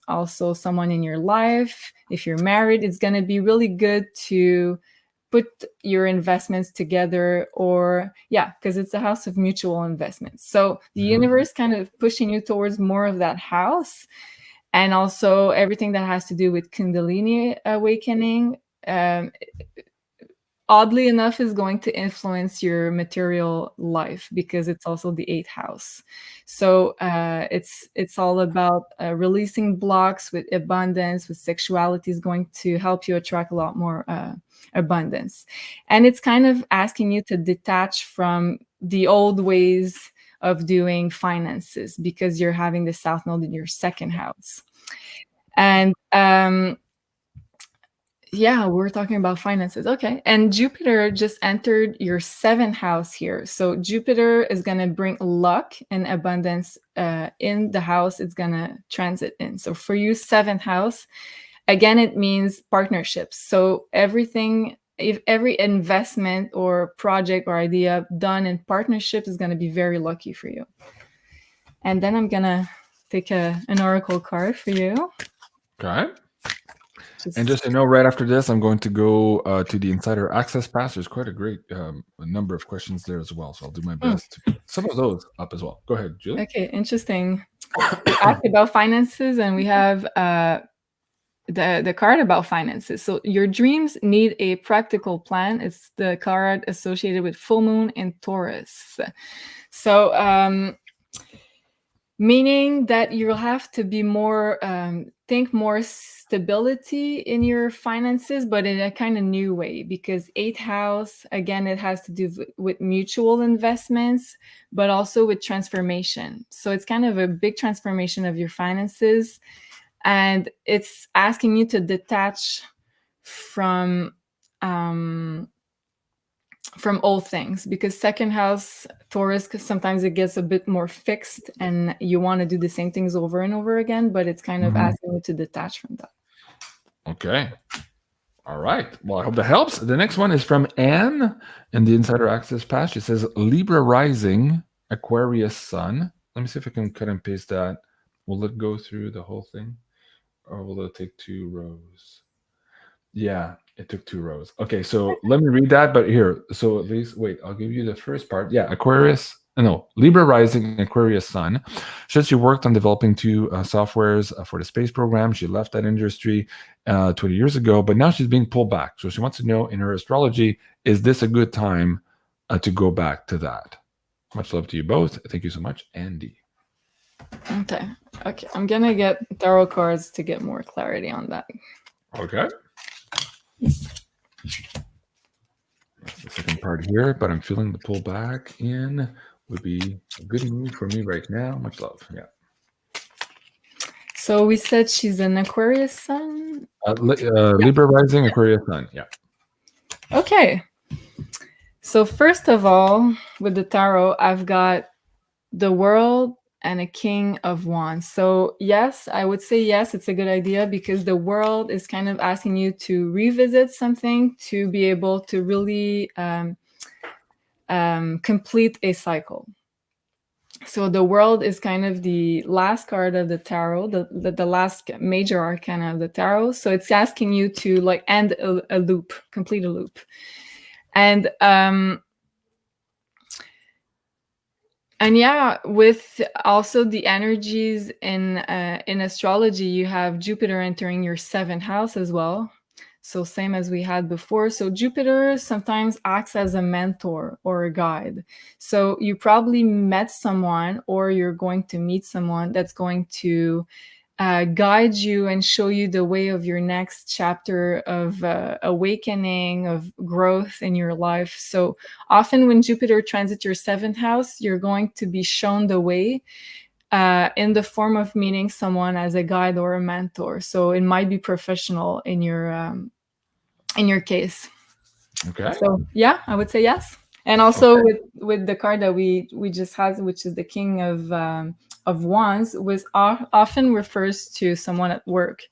also someone in your life, if you're married, it's going to be really good to put your investments together, or because it's a house of mutual investments. So the universe kind of pushing you towards more of that house, and also everything that has to do with Kundalini awakening. oddly enough, is going to influence your material life because it's also the 8th house. So it's all about releasing blocks with abundance, with sexuality is going to help you attract a lot more abundance. And it's kind of asking you to detach from the old ways of doing finances because you're having the South Node in your 2nd house. And yeah, we're talking about finances. Okay. And Jupiter just entered your 7th house here. So Jupiter is going to bring luck and abundance in the house it's going to transit in. So for you, 7th house, again, it means partnerships. So everything, if every investment or project or idea done in partnership is going to be very lucky for you. And then I'm going to take an oracle card for you. Okay. And just so you know, right after this, I'm going to go to the Insider Access Pass. There's quite a great number of questions there as well. So I'll do my best to put some of those up as well. Go ahead, Julie. Okay, interesting. We asked about finances, and we have the card about finances. So your dreams need a practical plan. It's the card associated with full moon in Taurus. So meaning that you'll have to be more think more stability in your finances, but in a kind of new way, because 8th house, again, it has to do with mutual investments, but also with transformation. So it's kind of a big transformation of your finances, and it's asking you to detach from old things, because 2nd house Taurus, sometimes it gets a bit more fixed and you want to do the same things over and over again, but it's kind of asking you to detach from that. Okay. All right. Well, I hope that helps. The next one is from Anne in the Insider Access Pass. She says, Libra rising, Aquarius sun. Let me see if I can cut and paste that. Will it go through the whole thing? Or will it take 2 rows? Yeah, it took 2 rows. Okay, so let me read that, but here. So at least, wait, I'll give you the first part. Yeah, Libra rising, Aquarius sun. She worked on developing 2 softwares for the space program. She left that industry 20 years ago, but now she's being pulled back. So she wants to know, in her astrology, is this a good time to go back to that? Much love to you both. Thank you so much, Andy. Okay, I'm gonna get tarot cards to get more clarity on that. Okay. That's the second part here, but I'm feeling the pull back in would be a good move for me right now. Much love. Yeah. So we said she's an Aquarius sun? Libra rising, Aquarius sun. Yeah. Okay. So first of all, with the tarot, I've got the World and a King of Wands. So yes, I would say yes, it's a good idea, because the World is kind of asking you to revisit something, to be able to really complete a cycle. So the World is kind of the last card of the tarot, the last major arcana of the tarot. So it's asking you to like end a loop, complete a loop. And yeah, with also the energies in astrology, you have Jupiter entering your 7th house as well. So same as we had before. So Jupiter sometimes acts as a mentor or a guide. So you probably met someone, or you're going to meet someone that's going to guide you and show you the way of your next chapter of awakening, of growth in your life. So often when Jupiter transits your 7th house, you're going to be shown the way in the form of meeting someone as a guide or a mentor. So it might be professional in your case. Okay. So yeah, I would say yes. And also with the card that we just had, which is the King of Wands, often refers to someone at work.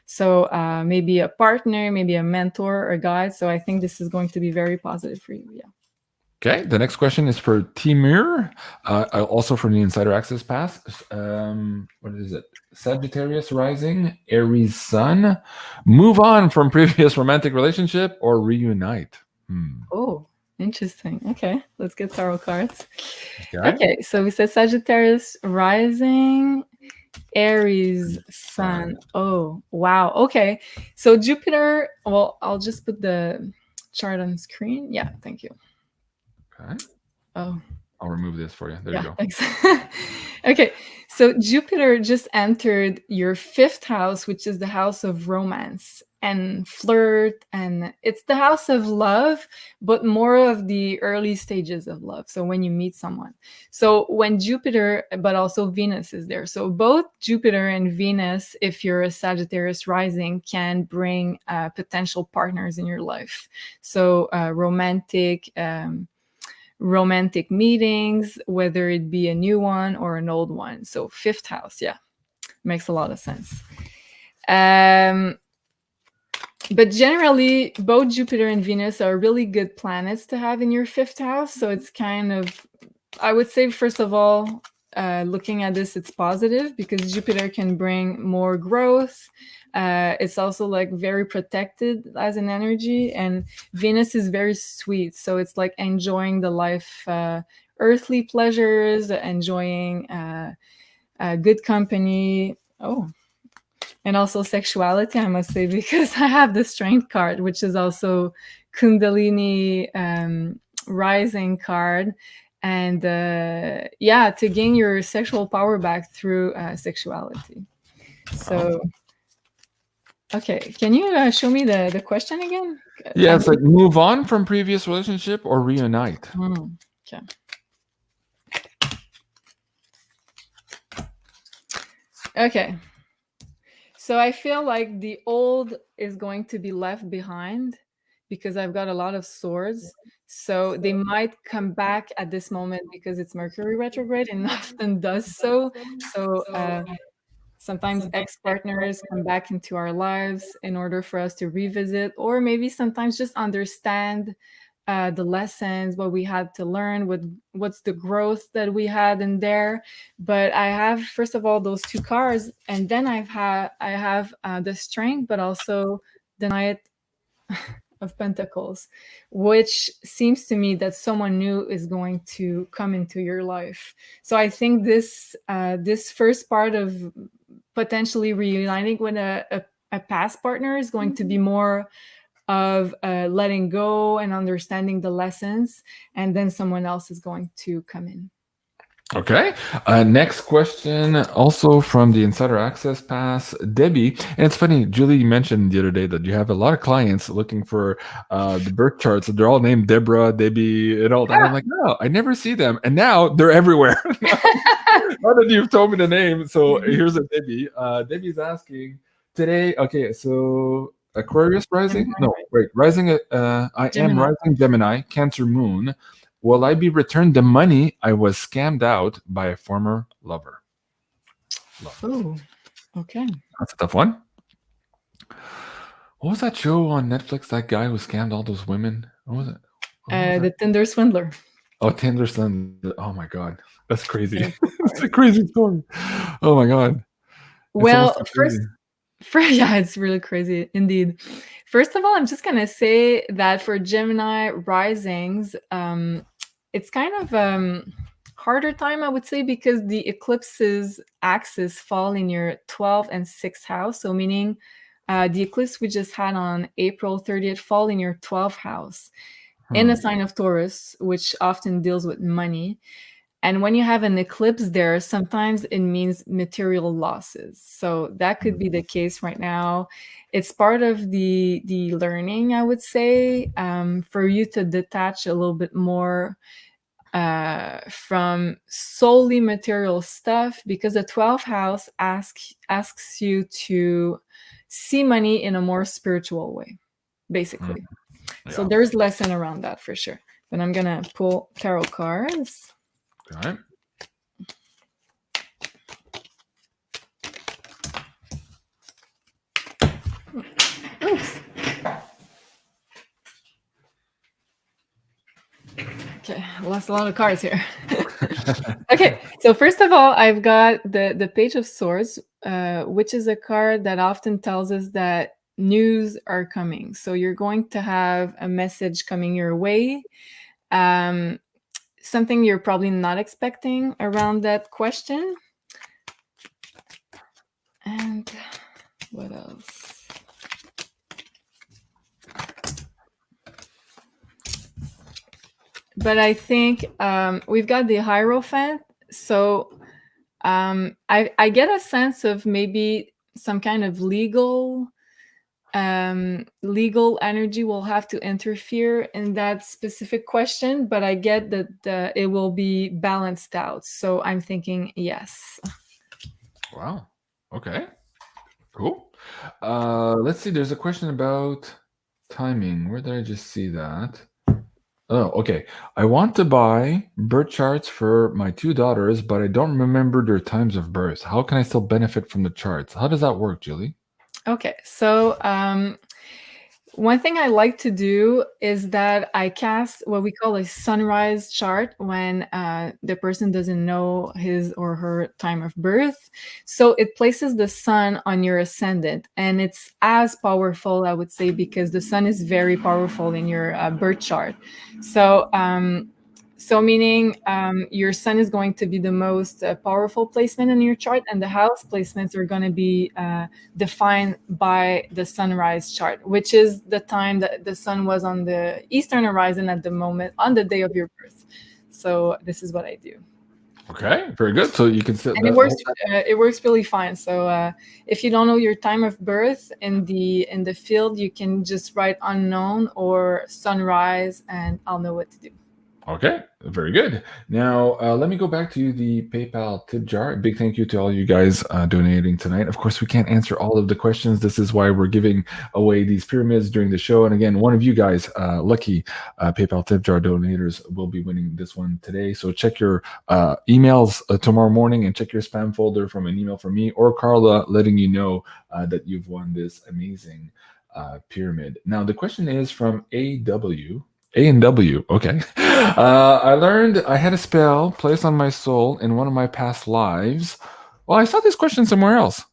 So maybe a partner, maybe a mentor or guide. So I think this is going to be very positive for you. Yeah. Okay. The next question is for Timur, also from the Insider Access Pass. What is it? Sagittarius rising, Aries sun. Move on from previous romantic relationship or reunite? Oh, interesting. Okay, let's get tarot cards. Okay, so we said Sagittarius rising, Aries sun. Oh, wow. Okay, so Jupiter. Well, I'll just put the chart on screen? Yeah, thank you. Okay. Oh. I'll remove this for you. There you go. Thanks. Okay, so Jupiter just entered your 5th house, which is the house of romance and flirt, and it's the house of love, but more of the early stages of love. So when you meet someone. So when Jupiter, but also Venus is there. So both Jupiter and Venus, if you're a Sagittarius rising, can bring potential partners in your life. So romantic meetings, whether it be a new one or an old one. So 5th house, yeah, makes a lot of sense. But generally, both Jupiter and Venus are really good planets to have in your 5th house. So it's kind of, I would say, first of all, looking at this, it's positive because Jupiter can bring more growth. It's also like very protected as an energy, and Venus is very sweet. So it's like enjoying the life, earthly pleasures, enjoying good company. Oh, and also sexuality, I must say, because I have the Strength card, which is also Kundalini rising card. And yeah, to gain your sexual power back through sexuality. So, okay, can you show me the question again? Yeah, it's like move on from previous relationship or reunite. Okay. Okay. So I feel like the old is going to be left behind because I've got a lot of swords. So they might come back at this moment because it's Mercury retrograde and often does so. So sometimes ex-partners come back into our lives in order for us to revisit, or maybe sometimes just understand the lessons, what we had to learn, what's the growth that we had in there. But I have, first of all, those 2 cards, and then I have the Strength, but also the Knight of Pentacles, which seems to me that someone new is going to come into your life. So I think this first part of potentially reuniting with a past partner is going to be more of letting go and understanding the lessons, and then someone else is going to come in. Okay. Next question, also from the Insider Access Pass, Debbie. And it's funny, Julie mentioned the other day that you have a lot of clients looking for the birth charts. They're all named Deborah, Debbie, and all that. I'm like, no, I never see them. And now they're everywhere. Now that you've told me the name. So here's a Debbie. Debbie's asking today, okay, so Aquarius rising? No, wait, rising. I am rising Gemini, Cancer moon. Will I be returned the money I was scammed out by a former lover? Oh, okay. That's a tough one. What was that show on Netflix? That guy who scammed all those women? What was it? The Tinder Swindler. Oh, Tinder Swindler. Oh my God. That's crazy. It's a crazy story. Oh my God. Well, yeah, it's really crazy indeed. First of all, I'm just gonna say that for Gemini risings, it's kind of harder time, I would say, because the eclipses axis fall in your 12th and 6th house. So meaning the eclipse we just had on April 30th fall in your 12th house in the sign of Taurus, which often deals with money. And when you have an eclipse there, sometimes it means material losses. So that could be the case right now. It's part of the learning, I would say, for you to detach a little bit more from solely material stuff, because the 12th house asks you to see money in a more spiritual way, basically. Yeah. So there's lesson around that for sure. But I'm gonna pull tarot cards. Okay. Oops. Okay, I lost a lot of cards here. Okay, so first of all, I've got the Page of Swords, which is a card that often tells us that news are coming. So you're going to have a message coming your way. Something you're probably not expecting around that question. And what else? but I think we've got the Hierophant. So I get a sense of maybe some kind of legal energy will have to interfere in that specific question, but I get that it will be balanced out. So I'm thinking yes. Wow. Okay. Cool. Let's see. There's a question about timing. Where did I just see that? Oh, okay. I want to buy birth charts for my 2 daughters, but I don't remember their times of birth. How can I still benefit from the charts? How does that work, Julie? Okay, so one thing I like to do is that I cast what we call a sunrise chart when the person doesn't know his or her time of birth. So it places the sun on your ascendant, and it's as powerful, I would say, because the sun is very powerful in your birth chart. So meaning your sun is going to be the most powerful placement in your chart, and the house placements are going to be defined by the sunrise chart, which is the time that the sun was on the eastern horizon at the moment on the day of your birth. So this is what I do. Okay, very good. So you can set and it works really fine. So if you don't know your time of birth in the field, you can just write unknown or sunrise, and I'll know what to do. Okay, very good. Now, let me go back to the PayPal tip jar. Big thank you to all you guys donating tonight. Of course, we can't answer all of the questions. This is why we're giving away these pyramids during the show. And again, one of you guys, lucky PayPal tip jar donators, will be winning this one today. So check your emails tomorrow morning and check your spam folder from an email from me or Carla letting you know that you've won this amazing pyramid. Now, the question is from A&W, okay. I learned I had a spell placed on my soul in one of my past lives. Well, I saw this question somewhere else.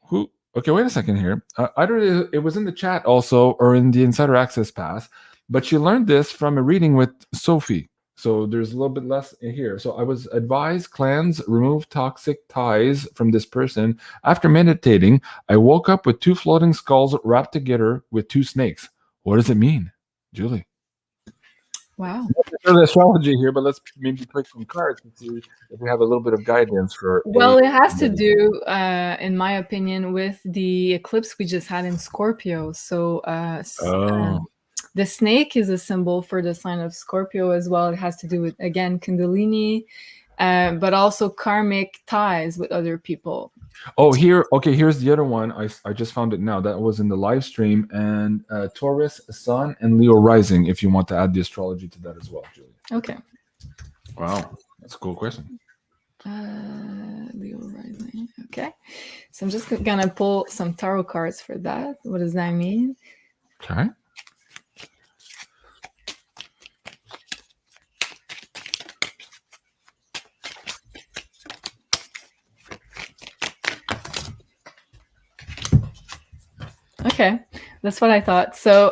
Who? Okay, wait a second here. Either it was in the chat also or in the Insider Access Pass, but she learned this from a reading with Sophie. So there's a little bit less here. So I was advised cleanse, remove toxic ties from this person. After meditating, I woke up with 2 floating skulls wrapped together with 2 snakes. What does it mean, Julie? Wow. The astrology here, but let's maybe click some cards and see if we have a little bit of guidance for. Well, it has to do, in my opinion, with the eclipse we just had in Scorpio. So the snake is a symbol for the sign of Scorpio as well. It has to do with, again, Kundalini, but also karmic ties with other people. Oh, here. Okay, here's the other one. I just found it now. That was in the live stream. And Taurus, Sun, and Leo rising, if you want to add the astrology to that as well, Julie. Okay. Wow. That's a cool question. Leo rising. Okay. So I'm just going to pull some tarot cards for that. What does that mean? Okay. Okay, that's what I thought. So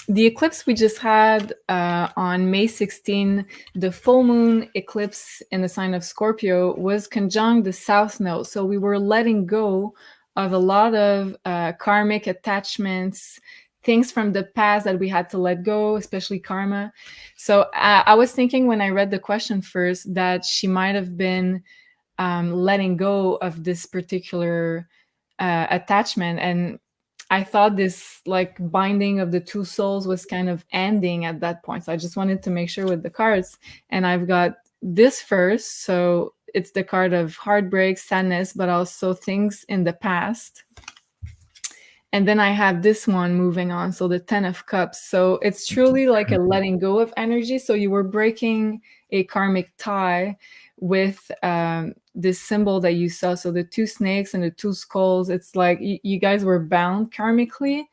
the eclipse we just had on May 16, the full moon eclipse in the sign of Scorpio was conjunct the South Node. So we were letting go of a lot of karmic attachments, things from the past that we had to let go, especially karma. So I was thinking when I read the question first that she might have been letting go of this particular attachment, and I thought this like binding of the 2 souls was kind of ending at that point. So I just wanted to make sure with the cards. And I've got this first. So it's the card of heartbreak, sadness, but also things in the past. And then I have this one moving on. So the 10 of Cups. So it's truly like a letting go of energy. So you were breaking a karmic tie with this symbol that you saw. So the 2 snakes and the 2 skulls, it's like you guys were bound karmically,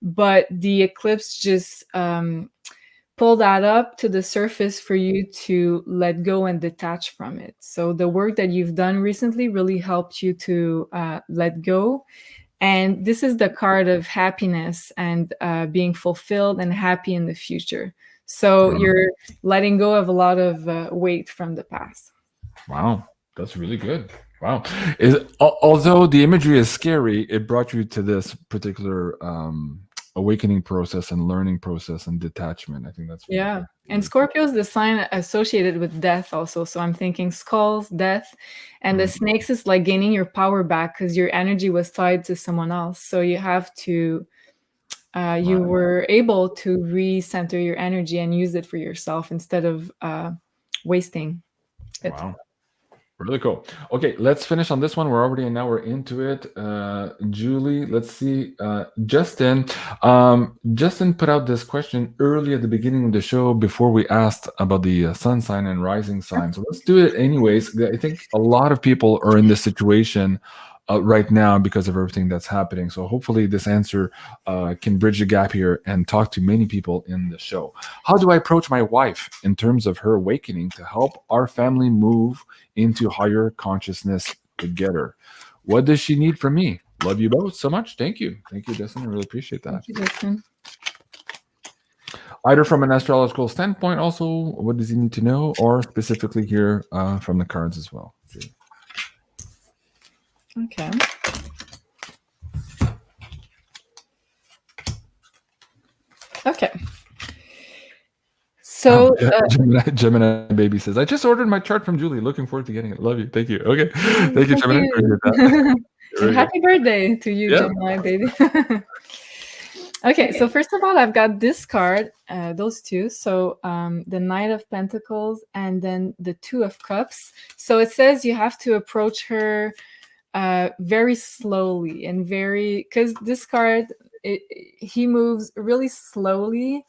but the eclipse just pulled that up to the surface for you to let go and detach from it. So the work that you've done recently really helped you to let go. And this is the card of happiness and being fulfilled and happy in the future. So you're letting go of a lot of weight from the past. Wow, that's really good. Wow. Although the imagery is scary, it brought you to this particular awakening process and learning process and detachment. I think that's really Yeah. good. And Scorpio is the sign associated with death also. So I'm thinking skulls, death, and the snakes is like gaining your power back because your energy was tied to someone else. So you have to, you were able to recenter your energy and use it for yourself instead of wasting it. Wow. Really cool. Okay, let's finish on this one. We're already an hour into it. Julie, let's see. Justin. Justin put out this question early at the beginning of the show before we asked about the sun sign and rising sign. So let's do it anyways. I think a lot of people are in this situation right now because of everything that's happening. So hopefully this answer can bridge the gap here and talk to many people in the show. How do I approach my wife in terms of her awakening to help our family move into higher consciousness together? What does she need from me? Love you both so much. Thank you. Thank you, Justin. I really appreciate that. Thank you, Justin. Either from an astrological standpoint also, what does he need to know, or specifically here from the cards as well. Okay. Okay. So Gemini baby says, I just ordered my chart from Julie. Looking forward to getting it. Love you. Thank you. Okay. Thank you, Gemini. And happy birthday to you, Gemini baby. Okay, so first of all, I've got this card, those two. So the Knight of Pentacles and then the Two of Cups. So it says you have to approach her very slowly and because this card, he moves really slowly,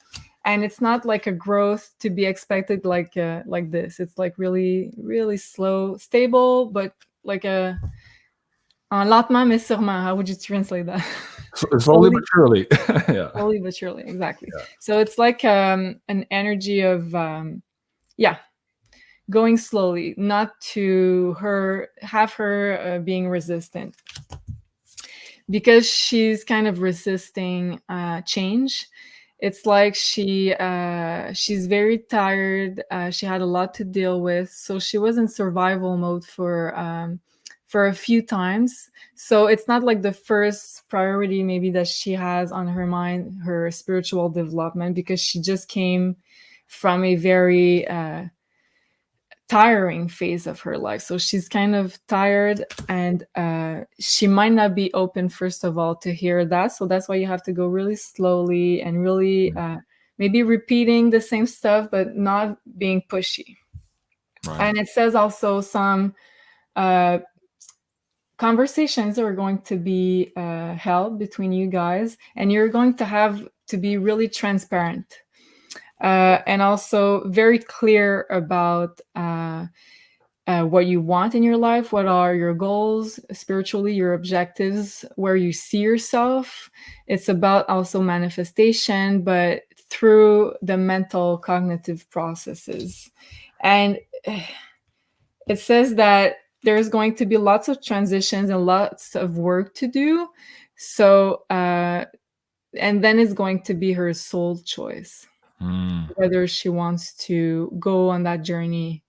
and it's not like a growth to be expected like this. It's like really, really slow, stable, but like a lentement mais sûrement. How would you translate that? Slowly but surely. Yeah. Slowly but surely, exactly. Yeah. So it's like an energy of going slowly, not to have her being resistant, because she's kind of resisting change. It's like she's very tired. She had a lot to deal with, so she was in survival mode for a few times. So it's not like the first priority maybe that she has on her mind, her spiritual development, because she just came from a very tiring phase of her life. So she's kind of tired, and she might not be open, first of all, to hear that. So that's why you have to go really slowly and really maybe repeating the same stuff, but not being pushy. Right. And it says also some conversations are going to be held between you guys, and you're going to have to be really transparent. And also very clear about what you want in your life, what are your goals spiritually, your objectives, where you see yourself. It's about also manifestation, but through the mental cognitive processes. And it says that there's going to be lots of transitions and lots of work to do. So, and then it's going to be her soul choice. Whether she wants to go on that journey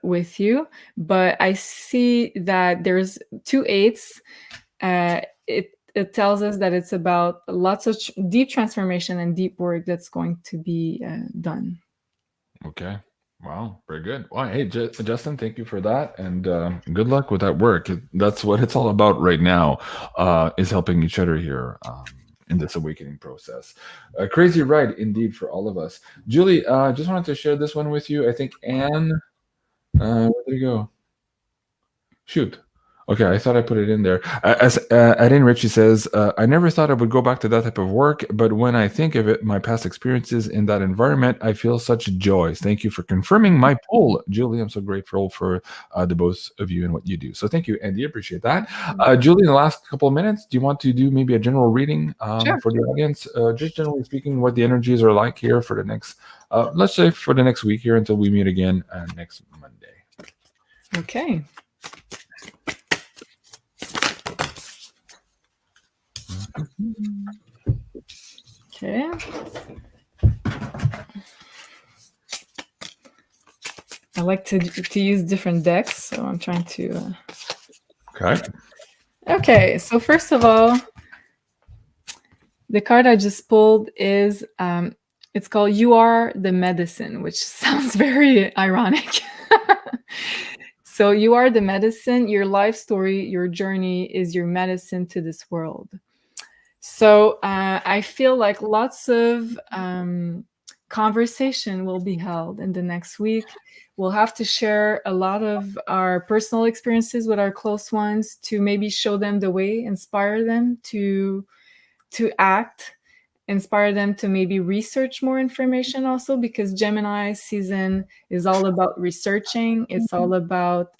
with you. But I see that there's 2 8s. It tells us that it's about lots of deep transformation and deep work that's going to be done. Okay. Wow, very good. Well, hey, Justin, thank you for that, and good luck with that work. That's what it's all about right now, is helping each other here in this awakening process. A crazy ride indeed for all of us. Julie, just wanted to share this one with you. I think Anne, where did it go? Shoot. Okay, I thought I put it in there. Adin Ritchie says, I never thought I would go back to that type of work, but when I think of it, my past experiences in that environment, I feel such joy. Thank you for confirming my poll, Julie. I'm so grateful for the both of you and what you do. So thank you, Andy. Appreciate that. Julie, in the last couple of minutes, do you want to do maybe a general reading Sure. for the audience? Just generally speaking, what the energies are like here for the next, let's say for the next week here until we meet again next Monday. Okay. Okay. I like to use different decks, so I'm trying to. Okay. Okay, so first of all, The card I just pulled is, it's called You Are the Medicine, which sounds very ironic. So you are the medicine. Your life story, your journey is your medicine to this world. So I feel like lots of conversation will be held in the next week. We'll have to share a lot of our personal experiences with our close ones to maybe show them the way, inspire them to act, inspire them to maybe research more information also, because Gemini season is all about researching. It's all about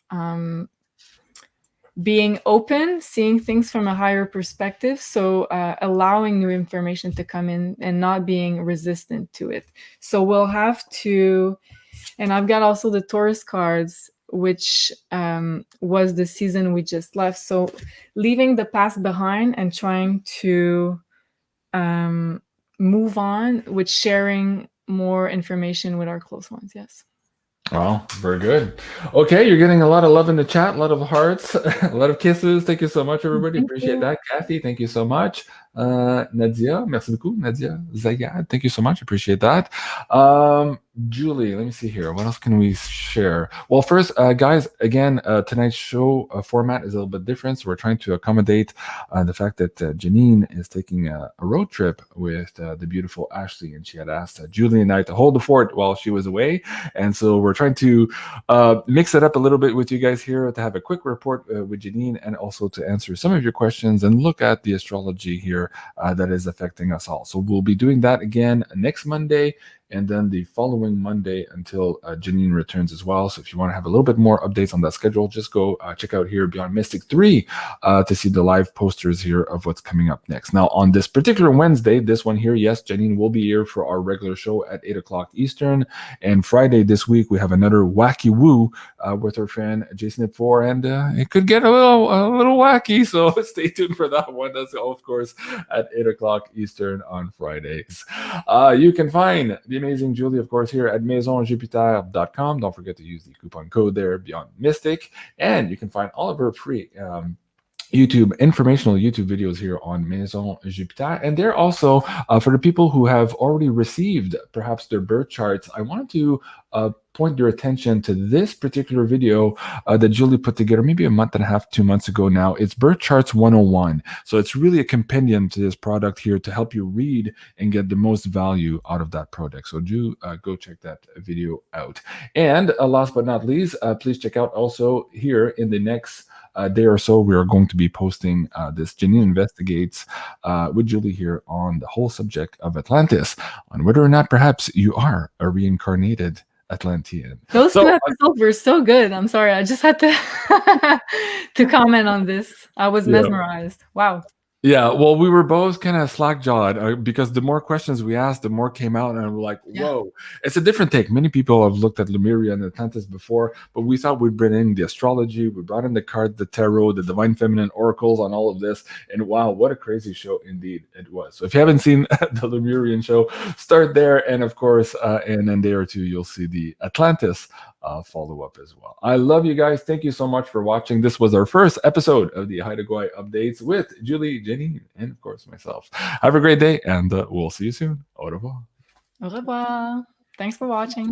being open, seeing things from a higher perspective. So allowing new information to come in and not being resistant to it. So we'll have to, and I've got also the Taurus cards, which was the season we just left. So leaving the past behind and trying to move on with sharing more information with our close ones. Yes. Wow, very good. Okay, you're getting a lot of love in the chat, a lot of hearts, a lot of kisses. Thank you so much, everybody. Appreciate that. Kathy, thank you so much. Nadia, merci beaucoup. Nadia Zayad, thank you so much. Appreciate that. Julie, let me see here. What else can we share? Well, first, guys, again, tonight's show format is a little bit different. So we're trying to accommodate the fact that Janine is taking a road trip with the beautiful Ashley, and she had asked Julie and I to hold the fort while she was away. And so we're trying to mix it up a little bit with you guys here to have a quick report with Janine, and also to answer some of your questions and look at the astrology here that is affecting us all. So we'll be doing that again next Monday, and then the following Monday until Janine returns as well. So if you want to have a little bit more updates on that schedule, just go check out here Beyond Mystic 3 to see the live posters here of what's coming up next. Now, on this particular Wednesday, this one here, yes, Janine will be here for our regular show at 8 o'clock Eastern. And Friday this week, we have another wacky woo with our friend Jason at 4, and it could get a little wacky. So stay tuned for that one. That's, of course, at 8 o'clock Eastern on Fridays. You can find the amazing Julie, of course, here at maisonjupiter.com. Don't forget to use the coupon code there, Beyond Mystic, and you can find all of her free informational YouTube videos here on Maison Jupiter. And they're also for the people who have already received perhaps their birth charts. I wanted to point your attention to this particular video that Julie put together maybe a month and a half, 2 months ago now. It's Birth Charts 101. So it's really a compendium to this product here to help you read and get the most value out of that product. So do go check that video out. And last but not least, please check out also here in the next day or so, we are going to be posting this Janine Investigates with Julie here on the whole subject of Atlantis, on whether or not perhaps you are a reincarnated Atlantean. Those two episodes were so good. I'm sorry, I just had to to comment on this. I was mesmerized. Wow. Yeah, well, we were both kind of slack-jawed because the more questions we asked, the more came out, and we're like, whoa. It's a different take. Many people have looked at Lemuria and Atlantis before, but we thought we'd bring in the astrology, we brought in the cards, the tarot, the divine feminine oracles on all of this, and wow, what a crazy show indeed it was. So if you haven't seen the Lemurian show, start there, and of course, in a day or two, you'll see the Atlantis follow-up as well. I love you guys. Thank you so much for watching. This was our first episode of the Haida Gwaii updates with Julie, Janine, and of course myself. Have a great day, and we'll see you soon. Au revoir. Au revoir. Thanks for watching.